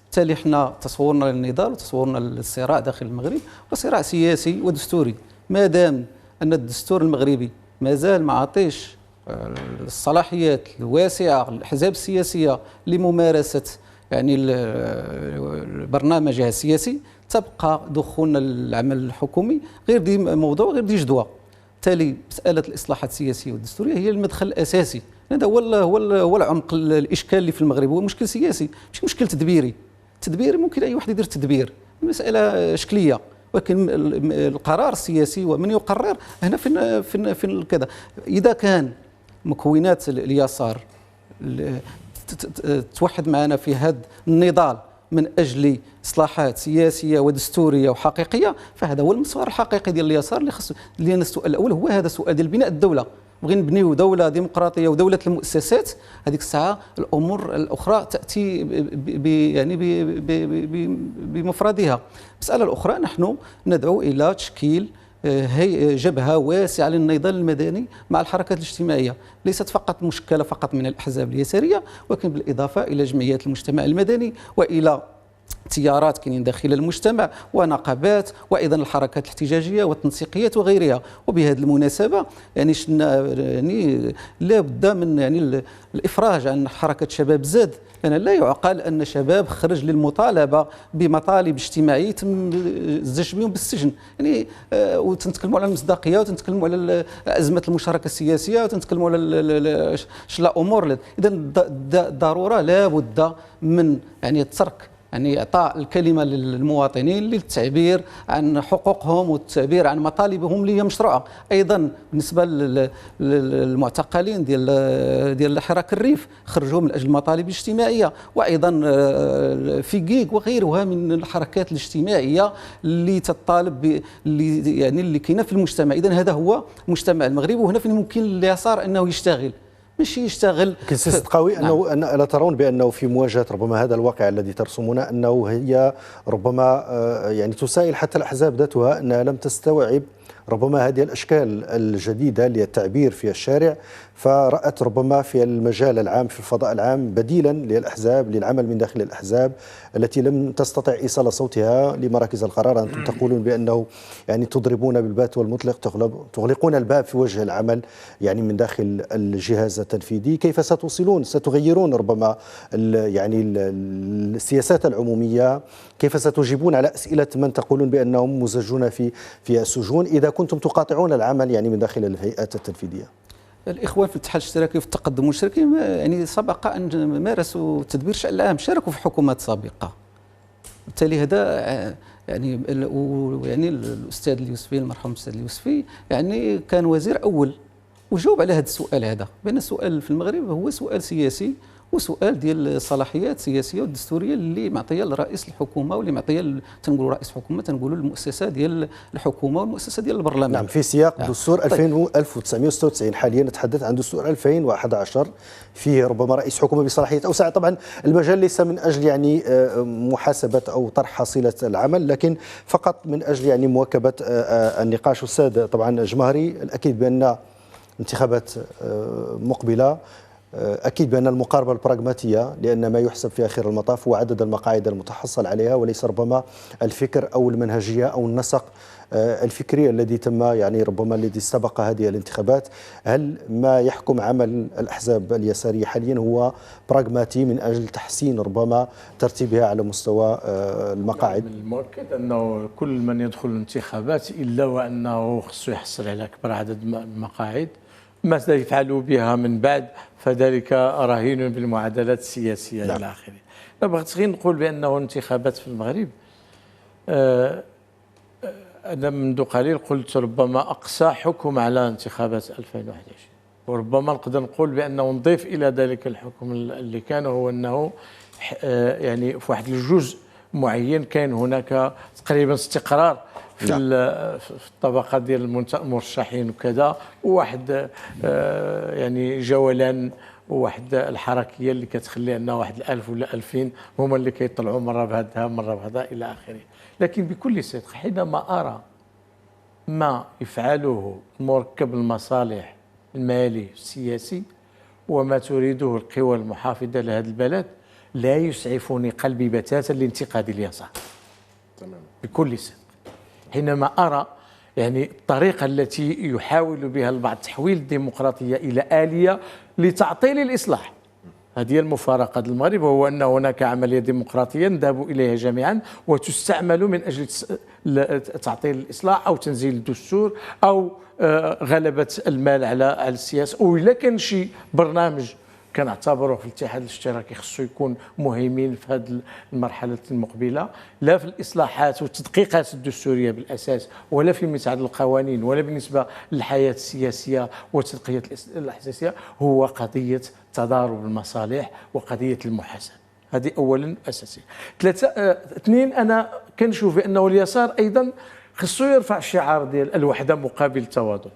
بالتالي حنا تصورنا للنضال وتصورنا للصراع داخل المغرب وصراع سياسي ودستوري. ما دام ان الدستور المغربي مازال ما عطيش الصلاحيات الواسعه للاحزاب السياسيه لممارسه يعني برنامجها السياسي، تبقى دخولنا للعمل الحكومي غير دي موضوع غير دي جدوى. بالتالي مسألة الإصلاحات السياسية والدستورية هي المدخل الأساسي. هذا هو العمق الإشكال اللي في المغرب، هو مشكل سياسي مش مشكل تدبيري. تدبيري ممكن أي واحد يدير تدبير، مسألة شكلية، ولكن القرار السياسي ومن يقرر هنا في كذا. إذا كان مكونات اليسار توحد معنا في هذا النضال من أجل إصلاحات سياسية ودستورية وحقيقية، فهذا هو المسار الحقيقي ديال اليسار اللي خصو. لأن السؤال الأول هو هذا السؤال ديال بناء الدولة. بغي نبنيو دولة ديمقراطية ودولة المؤسسات، هذيك الساعة الأمور الأخرى تأتي بمفردها. المسألة الأخرى نحن ندعو إلى تشكيل جبهة واسعة للنضال المدني مع الحركات الاجتماعية، ليست فقط مشكلة فقط من الأحزاب اليسارية، ولكن بالإضافة إلى جمعيات المجتمع المدني وإلى تيارات كاينين داخل المجتمع ونقابات وأيضا الحركات الاحتجاجية والتنسيقيات وغيرها. وبهذه المناسبة لا بد من الإفراج عن حركة شباب زاد، لأن لا يعقل أن شباب خرج للمطالبة بمطالب اجتماعية تم الزج بهم بالسجن، وتنتكلموا على المصداقية وتنتكلموا على أزمة المشاركة السياسية وتنتكلموا على شلا أمور. إذا ضرورة لا بد من ترك إعطاء الكلمة للمواطنين للتعبير عن حقوقهم والتعبير عن مطالبهم اللي هي مشروعة. أيضا بالنسبة للمعتقلين ديال حراك الريف خرجوا من أجل المطالب الاجتماعية، وأيضا في كيك وغيرها من الحركات الاجتماعية اللي تطالب اللي كاينة في المجتمع. إذا هذا هو المجتمع المغربي، وهنا فين ممكن اليسار أنه يشتغل، ماشي يشتغل. لكن سي ستقاوي انه الا ترون بانه في مواجهه ربما هذا الواقع الذي ترسمونه انه هي ربما تسائل حتى الاحزاب ذاتها انها لم تستوعب ربما هذه الاشكال الجديده للتعبير في الشارع، فرأت ربما في المجال العام في الفضاء العام بديلا للأحزاب للعمل من داخل الأحزاب التي لم تستطع إيصال صوتها لمراكز القرار. أنتم تقولون بأنه تضربون بالبات والمطلق، تغلقون الباب في وجه العمل من داخل الجهاز التنفيذي. كيف ستغيرون ربما السياسات العمومية؟ كيف ستجيبون على أسئلة من تقولون بأنهم مزجون في السجون إذا كنتم تقاطعون العمل من داخل الهيئات التنفيذية؟ الإخوان في الاتحاد الاشتراكي وفي التقدم المشتركي سبق أن مارسوا تدبير الشأن العام، شاركوا في حكومات سابقة. بالتالي هذا الأستاذ اليوسفي المرحوم الأستاذ اليوسفي كان وزير أول وجاوب على هذا السؤال، هذا بأن السؤال في المغرب هو سؤال سياسي وسؤال ديال الصلاحيات السياسيه والدستوريه اللي معطيه لرئيس الحكومه واللي معطيه تنقولوا رئيس الحكومه تنقولوا المؤسسه ديال الحكومه والمؤسسه ديال البرلمان. نعم، في سياق دستور 1996 حاليا نتحدث عن دستور 2011 فيه ربما رئيس حكومه بصلاحيات اوسع. طبعا المجال ليس من اجل محاسبه او طرح حصيله العمل، لكن فقط من اجل مواكبه النقاش. استاذ طبعا جمهري، الاكيد بان انتخابات مقبله، أكيد بأن المقاربة البراغماتية، لأن ما يحسب في آخر المطاف هو عدد المقاعد المتحصل عليها وليس ربما الفكر أو المنهجية أو النسق الفكري الذي تم ربما الذي سبق هذه الانتخابات. هل ما يحكم عمل الأحزاب اليسارية حاليا هو براغماتي من أجل تحسين ربما ترتيبها على مستوى المقاعد؟ من المؤكد أنه كل من يدخل الانتخابات إلا وأنه خصو يحصل على أكبر عدد من المقاعد. ما سيفعلوا بها من بعد فذلك رهين بالمعادلات السياسية إلى آخره. بغيت غير نقول بأنه الانتخابات في المغرب، أنا منذ قليل قلت ربما أقصى حكم على انتخابات 2021، وربما نقدر نقول بأنه نضيف إلى ذلك الحكم اللي كان هو أنه في واحد الجزء معين كان هناك تقريبا استقرار في الطبقات ديال المرشحين وكذا، وواحد جولان وواحد الحركيه اللي كتخلي ان واحد 1000 ولا 2000 هما اللي كيطلعوا مره بهذا مره بهذا الى اخره. لكن بكل صدق حينما ارى ما يفعله مركب المصالح المالي السياسي وما تريده القوى المحافظه لهذا البلد، لا يسعفني قلبي بتاتا لانتقاد اليسار بكل صدق. حينما أرى الطريقة التي يحاول بها البعض تحويل الديمقراطية إلى آلية لتعطيل الإصلاح، هذه المفارقة المغرب، هو أن هناك عملية ديمقراطية نذهب إليها جميعا وتستعمل من أجل تعطيل الإصلاح أو تنزيل الدستور أو غلبة المال على السياسة. وإلا كان شي برنامج كنعتبروه في الاتحاد الاشتراكي خصو يكون مهيمن في هذه المرحله المقبله، لا في الاصلاحات والتدقيقات الدستوريه بالاساس، ولا في متعدد القوانين، ولا بالنسبه للحياه السياسيه وتنقيه الاحساسيه، هو قضيه تضارب المصالح وقضيه المحاسبه. هذه اولا اساسيه. اثنين، انا كنشوف بانه اليسار ايضا خصو يرفع الشعار ديال الوحده مقابل التواضع.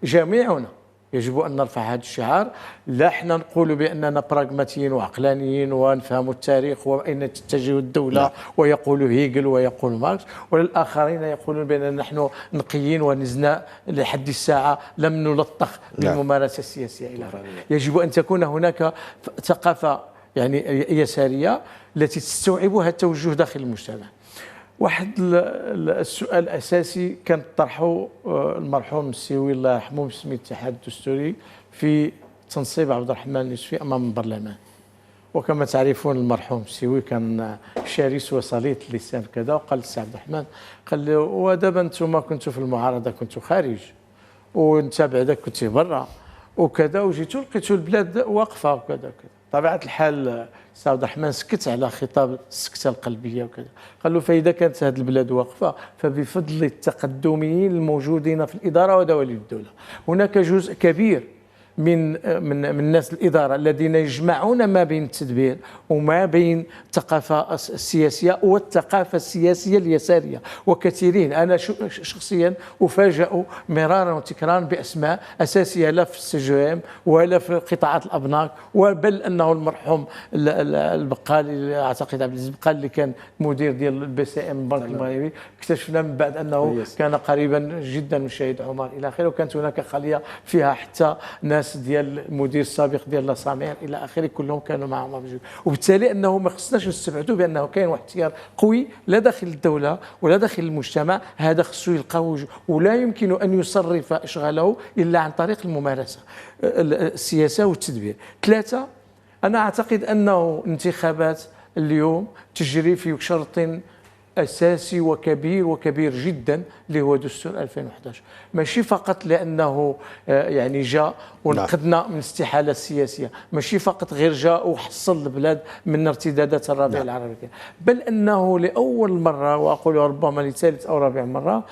جميعنا يجب ان نرفع هذا الشعار، لا حنا نقولوا باننا براغماتيين وعقلانيين ونفهموا التاريخ واين تتجه الدوله ويقول هيجل ويقول ماركس، ولا الاخرين يقولون باننا نحن نقيين ونزنا لحد الساعه لم نلطخ بالممارسه السياسيه الى اخره. يجب ان تكون هناك ثقافه يعني يساريه التي تستوعب هذا التوجه داخل المجتمع. واحد السؤال الاساسي كان طرحه المرحوم السيوي الله يرحمه باسم الاتحاد الدستوري في تنصيب عبد الرحمن اليوسفي امام البرلمان. وكما تعرفون المرحوم السيوي كان شرس وسليط اللسان كذا، وقال للسي عبد الرحمن، قال له ودابا انتم كنتوا في المعارضه كنتوا خارج، وانت بعدا كنت برا وكذا، وجيتوا لقيتوا البلاد واقفه وكذا وكذا. طبيعه الحال السي عبد الرحمن سكت على خطاب السكته القلبيه وكذا، قال له فاذا كانت هذه البلاد واقفه فبفضل التقدميين الموجودين في الاداره ودوالي الدوله. هناك جزء كبير من الناس الاداره الذين يجمعون ما بين التدبير وما بين الثقافه السياسيه والثقافه السياسيه اليساريه، وكثيرين انا شخصيا افاجئ مرارا وتكرارا باسماء اساسيه لا في السجام ولا في قطاعات الابناك، بل انه المرحوم البقالي، اعتقد عبد العزيز البقالي اللي كان مدير ديال البي سي ام البنك المغربي، اكتشفنا من بعد انه كان قريبا جدا من الشهيد عمر الى اخره، وكانت هناك خليه فيها حتى ناس ديال المدير السابق ديال لا سامير الى اخره، كلهم كانوا معهم موجود. وبالتالي انه ما خصناش نستبعدوا بانه كاين واحد التيار قوي لا داخل الدوله ولا داخل المجتمع، هذا خصو يلقى ولا يمكن ان يصرف اشغاله الا عن طريق الممارسه السياسه والتدبير. ثلاثه، انا اعتقد انه انتخابات اليوم تجري في شرط اساسي وكبير جدا اللي هو دستور 2011، ماشي فقط لانه يعني جاء ونقذنا من الاستحاله السياسيه، ماشي فقط غير جاء وحصل البلاد من ارتدادات الربيع العربي، بل انه لاول مره، واقول ربما لثالث او رابع مره،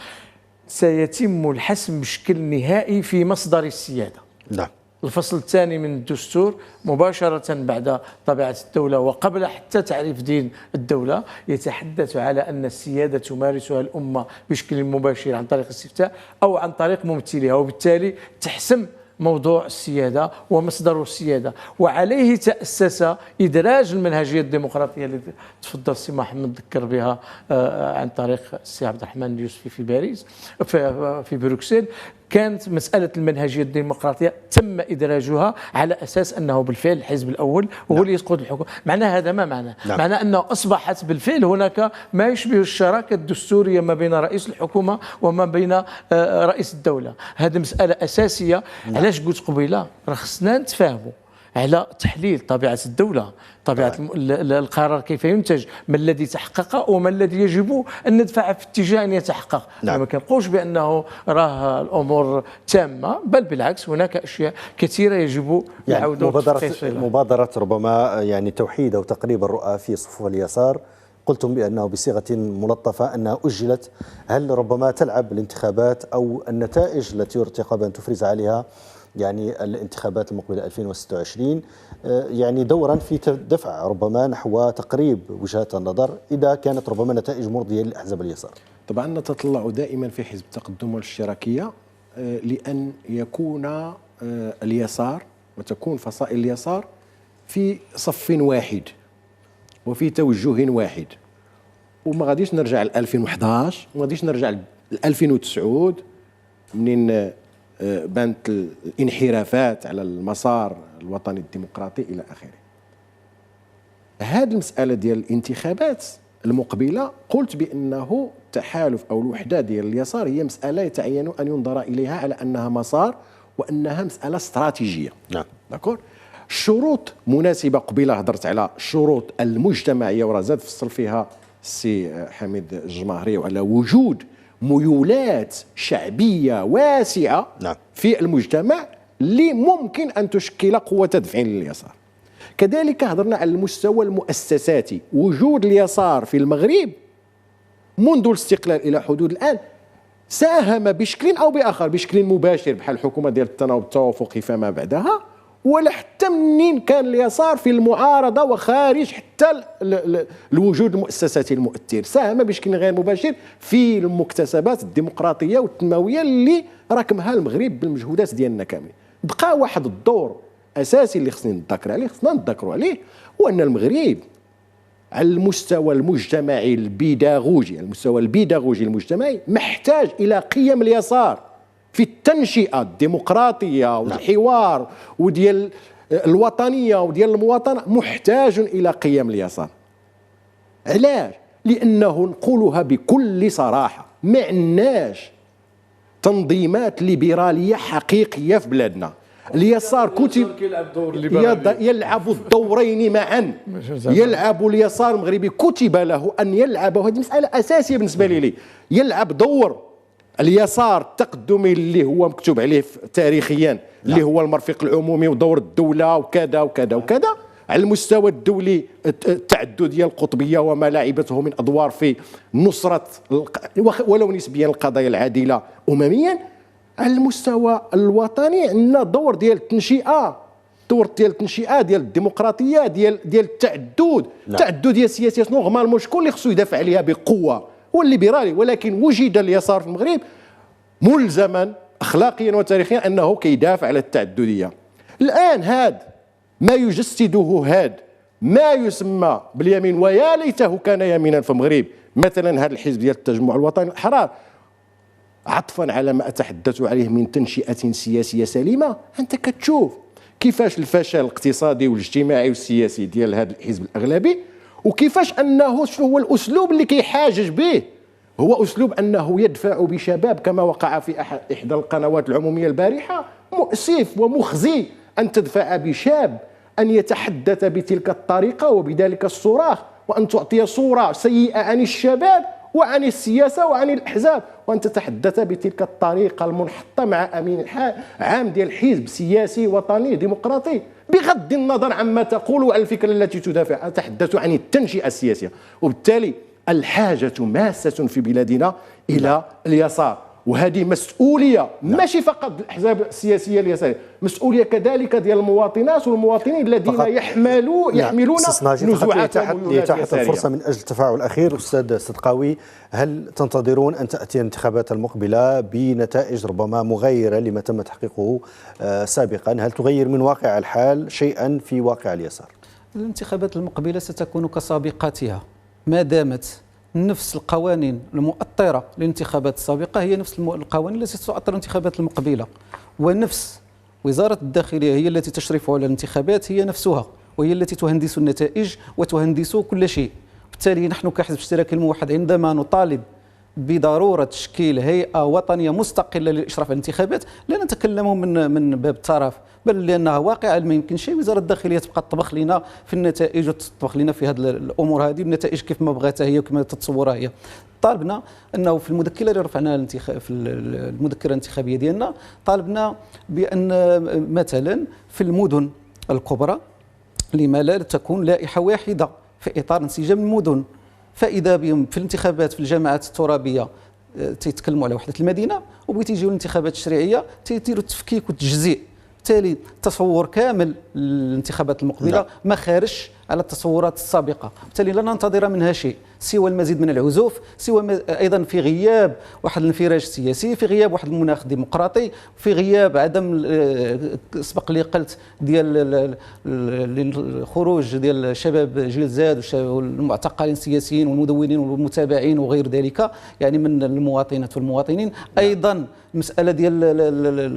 سيتم الحسم بشكل نهائي في مصدر السياده. نعم. الفصل الثاني من الدستور مباشرة بعد طبيعة الدولة وقبل حتى تعريف دين الدولة يتحدث على أن السيادة تمارسها الأمة بشكل مباشر عن طريق الاستفتاء أو عن طريق ممثلها، وبالتالي تحسم موضوع السيادة ومصدر السيادة، وعليه تأسس إدراج المنهجية الديمقراطية التي تفضل السي محمد ذكر بها عن طريق السي عبد الرحمن اليوسفي في باريس في بروكسل. كانت مسألة المنهجية الديمقراطية تم إدراجها على أساس أنه بالفعل الحزب الأول هو اللي يسقط الحكم. معناه هذا ما معناه؟ معناه أنه أصبحت بالفعل هناك ما يشبه الشراكة الدستورية ما بين رئيس الحكومة وما بين رئيس الدولة. هذه مسألة أساسية. علاش قلت قبيلة راه خصنا نتفاهموا على تحليل طبيعة الدولة، طبيعة القرار كيف ينتج، ما الذي تحقق وما الذي يجب أن ندفع في اتجاه أن يتحقق. ما كنقولش بأنه راه الأمور تامة، بل بالعكس هناك أشياء كثيرة يجب يعني مبادرة ربما يعني توحيد أو تقريب الرؤى في صفوف اليسار، قلتم بأنه بصيغة ملطفة أنها أجلت، هل ربما تلعب الانتخابات أو النتائج التي يرتقب أن تفرز عليها يعني الانتخابات المقبلة 2026 يعني دورا في دفع ربما نحو تقريب وجهات النظر إذا كانت ربما نتائج مرضية لأحزاب اليسار؟ طبعا نتطلع دائما في حزب التقدم والاشتراكية لأن يكون اليسار وتكون فصائل اليسار في صف واحد وفي توجه واحد، وما غاديش نرجع ل 2011 وما غاديش نرجع ل 2009 منين بانت الانحرافات على المسار الوطني الديمقراطي إلى آخره. هذه المسألة ديال الانتخابات المقبلة قلت بأنه التحالف أو الوحدة ديال اليسار هي مسألة يتعين أن ينظر إليها على أنها مسار وأنها مسألة استراتيجية. نعم. داكور. الشروط مناسبة، قبيلة هضرت على الشروط المجتمعية وراه زاد فصل فيها السي حميد الجماهري وعلى وجود ميولات شعبية واسعة في المجتمع اللي ممكن أن تشكل قوة تدفع لليسار. كذلك هضرنا على المستوى المؤسساتي. وجود اليسار في المغرب منذ الاستقلال إلى حدود الآن ساهم بشكل أو بآخر، بشكل مباشر بحال الحكومة ديال التناوب التوافقي فما بعدها، ولا حتى منين كان اليسار في المعارضة وخارج حتى الوجود المؤسساتي المؤثر، ساهم بشكل غير مباشر في المكتسبات الديمقراطية والتنموية اللي راكمها المغرب بالمجهودات ديالنا كاملين. بقى واحد الدور أساسي اللي خصنا نتذكروا عليه، هو أن المغرب على المستوى المجتمعي البيداغوجي، المجتمعي محتاج إلى قيم اليسار في التنشئة الديمقراطية والحوار وديال الوطنية وديال المواطنة، محتاج إلى قيم اليسار. علاش؟ لأنه نقولها بكل صراحة، ما عندناش تنظيمات ليبرالية حقيقية في بلادنا. اليسار يلعب الدورين معا، يلعب اليسار المغربي كتب له أن يلعب، وهذه مسألة أساسية بالنسبة لي، يلعب دور اليسار التقدمي اللي هو مكتوب عليه تاريخيا اللي هو المرفق العمومي ودور الدولة وكذا وكذا وكذا. على المستوى الدولي التعددية القطبية وما لعبته من أدوار في نصرة ولو نسبيا القضايا العادلة أمميا. على المستوى الوطني عندنا دور ديال التنشئة، ديال الديمقراطية، ديال التعدد. التعدد ديال السياسية نورمالمون شكون اللي خصو يدافع عليها بقوة؟ هو الليبرالي. ولكن وجد اليسار في المغرب ملزما اخلاقيا وتاريخيا انه كيدافع على التعدديه. الان هذا ما يجسده ما يسمى باليمين، ويا ليته كان يمينا في المغرب، مثلا هذا الحزب ديال التجمع الوطني الاحرار، عطفا على ما اتحدث عليه من تنشئه سياسيه سليمه، انت كتشوف كيفاش الفشل الاقتصادي والاجتماعي والسياسي ديال هذا الحزب الاغلبي، وكيفاش انه شنو هو الاسلوب اللي كيحاجج به، هو اسلوب انه يدفع بشباب كما وقع في احدى القنوات العموميه البارحه. مؤسف ومخزي ان تدفع بشاب ان يتحدث بتلك الطريقه وبذلك الصراخ، وان تعطي صوره سيئه عن الشباب وعن السياسه وعن الاحزاب، وان تتحدث بتلك الطريقه المنحطه مع امين عام ديال حزب سياسي وطني ديمقراطي، بغض النظر عما تقول وعن الفكره التي تدافع. اتحدث عن التنشئه السياسيه. وبالتالي الحاجه ماسه في بلادنا الى اليسار، وهذه مسؤوليه ماشي فقط الاحزاب السياسيه اليساريه، مسؤوليه كذلك ديال المواطنات والمواطنين الذين يحملون نزوعاتهم. لإتاحة الفرصه من اجل التفاعل الاخير، استاذ صدقاوي، هل تنتظرون ان تاتي الانتخابات المقبله بنتائج ربما مغايره لما تم تحقيقه سابقا؟ هل تغير من واقع الحال شيئا في واقع اليسار؟ الانتخابات المقبله ستكون كسابقاتها، ما دامت نفس القوانين المؤطرة للانتخابات السابقة هي نفس القوانين التي ستؤطر الانتخابات المقبلة، ونفس وزارة الداخلية هي التي تشرف على الانتخابات هي نفسها، وهي التي تهندس النتائج وتهندس كل شيء. بالتالي نحن كحزب اشتراكي الموحد عندما نطالب بضرورة تشكيل هيئة وطنية مستقلة للإشراف على الانتخابات لا نتكلم من باب الترف، بل لأنها واقعة. ما يمكن شيء وزارة الداخلية تبقى تطبخ لنا في النتائج وتطبخ لنا في هذه الأمور هذه، النتائج كيف ما بغاتها هي وكما تتصورها هي. طالبنا أنه في المذكرة اللي رفعناها في المذكرة الانتخابية ديالنا، طالبنا بأن مثلا في المدن الكبرى لما لا تكون لائحة واحدة في إطار انسجام المدن، فإذا بهم في الانتخابات في الجماعات الترابية تيتكلموا على وحدة المدينة، وبغيتي يجيو الانتخابات التشريعية تيديروا التفكيك والتجزيء. بالتالي تصور كامل الانتخابات المقبلة ما خارج على التصورات السابقة، بالتالي لا ننتظر منها شيء سوى المزيد من العزوف، سوى أيضا في غياب واحد الانفراج سياسي، في غياب واحد المناخ ديمقراطي، في غياب عدم سبق لي قلت ديال الخروج ديال الشباب جيل زاد والمعتقلين السياسيين والمدونين والمتابعين وغير ذلك، يعني من المواطنات والمواطنين. أيضا المسألة ديال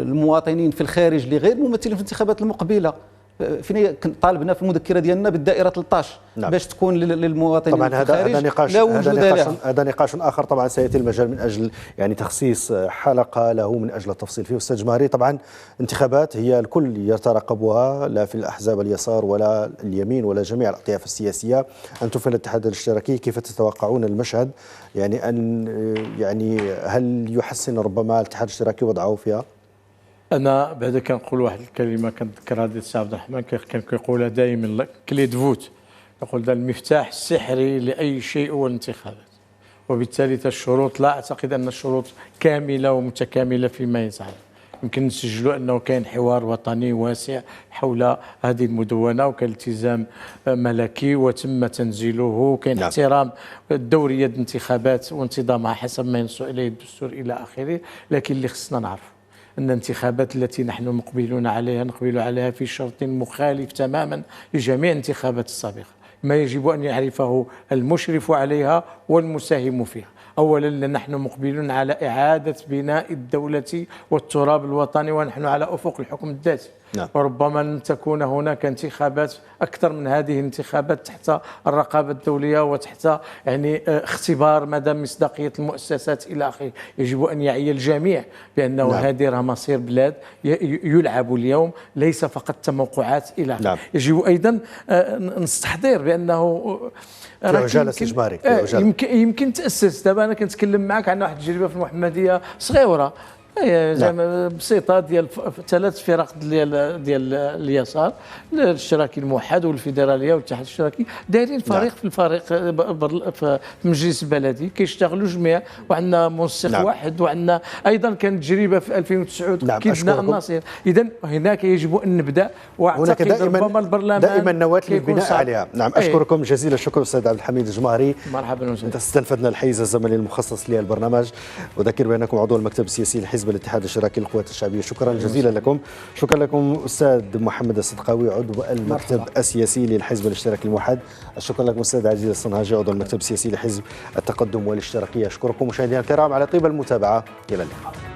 المواطنين في الخارج اللي غير ممثلين في الانتخابات المقبلة، فين طالبنا في المذكره ديالنا بالدائره 13 باش تكون للمواطنين طبعا في الخارج. هذا نقاش اخر طبعا سياتي المجال من اجل يعني تخصيص حلقه له من اجل التفصيل فيه. استاذ جمهري، طبعا انتخابات هي الكل يترقبها، لا في الاحزاب اليسار ولا اليمين ولا جميع الاطياف السياسيه. انتم في الاتحاد الاشتراكي كيف تتوقعون المشهد؟ يعني هل يحسن ربما الاتحاد الاشتراكي وضعه فيها؟ انا بعدا كنقول واحد الكلمه كنذكرها ديال السي عبد الرحمن، كان كيقولها دائما كلي دفوت، يقول ده المفتاح السحري لاي شيء هو الانتخابات. وبالتالي الشروط لا اعتقد ان الشروط كامله ومتكامله فيما يتعلق. يمكن نسجلوا انه كاين حوار وطني واسع حول هذه المدونه، وكان التزام ملكي وتم تنزيله، وكاين احترام دوريه الانتخابات وانتظامها حسب ما ينص اليه الدستور الى اخره. لكن اللي خصنا نعرفه ان الانتخابات التي نحن مقبلون عليها نقبل عليها في شرط مخالف تماما لجميع الانتخابات السابقه، ما يجب ان يعرفه المشرف عليها والمساهم فيها. اولا نحن مقبلون على اعاده بناء الدوله والتراب الوطني ونحن على افق الحكم الذاتي. نعم. وربما لن تكون هناك انتخابات اكثر من هذه الانتخابات تحت الرقابه الدوليه وتحت يعني اختبار مدى مصداقيه المؤسسات الى اخره. يجب ان يعي الجميع بانه نعم. هذه راه مصير بلاد يلعب اليوم، ليس فقط تموقعات الى اخره. نعم. يجب ايضا نستحضر بانه في عجاله استجماري يمكن تاسس. دابا انا كنتكلم معك عن واحد التجربه في المحمديه صغيره زعما بسيطه ديال 3 فرق ديال اليسار، الاشتراكي الموحد والفيدراليه والاتحاد الاشتراكي، دايرين فريق في الفريق في المجلس البلدي كيشتغلوا جميع، وعندنا منسق واحد، وعندنا ايضا كانت تجربه في 2009 تاكدنا النصير. اذا هناك يجب ان نبدا، واعتقد ربما البرلمان دائما نواه للبناء عليها. نعم، اشكركم جزيل الشكر استاذ عبد الحميد الجمهري. مرحبا وسهلا. استنفذنا الحيز الزمني المخصص للبرنامج. اذكر بانكم عضو المكتب السياسي لحزب الاتحاد الاشتراكي للقوات الشعبيه. شكرا جزيلا لكم. شكرا لكم استاذ محمد الصدقاوي عضو المكتب السياسي للحزب الاشتراكي الموحد. الشكر لكم استاذ عزيز الصنهاجي عضو المكتب السياسي لحزب التقدم والاشتراكيه. اشكركم مشاهدينا الكرام على طيب المتابعه. الى اللقاء.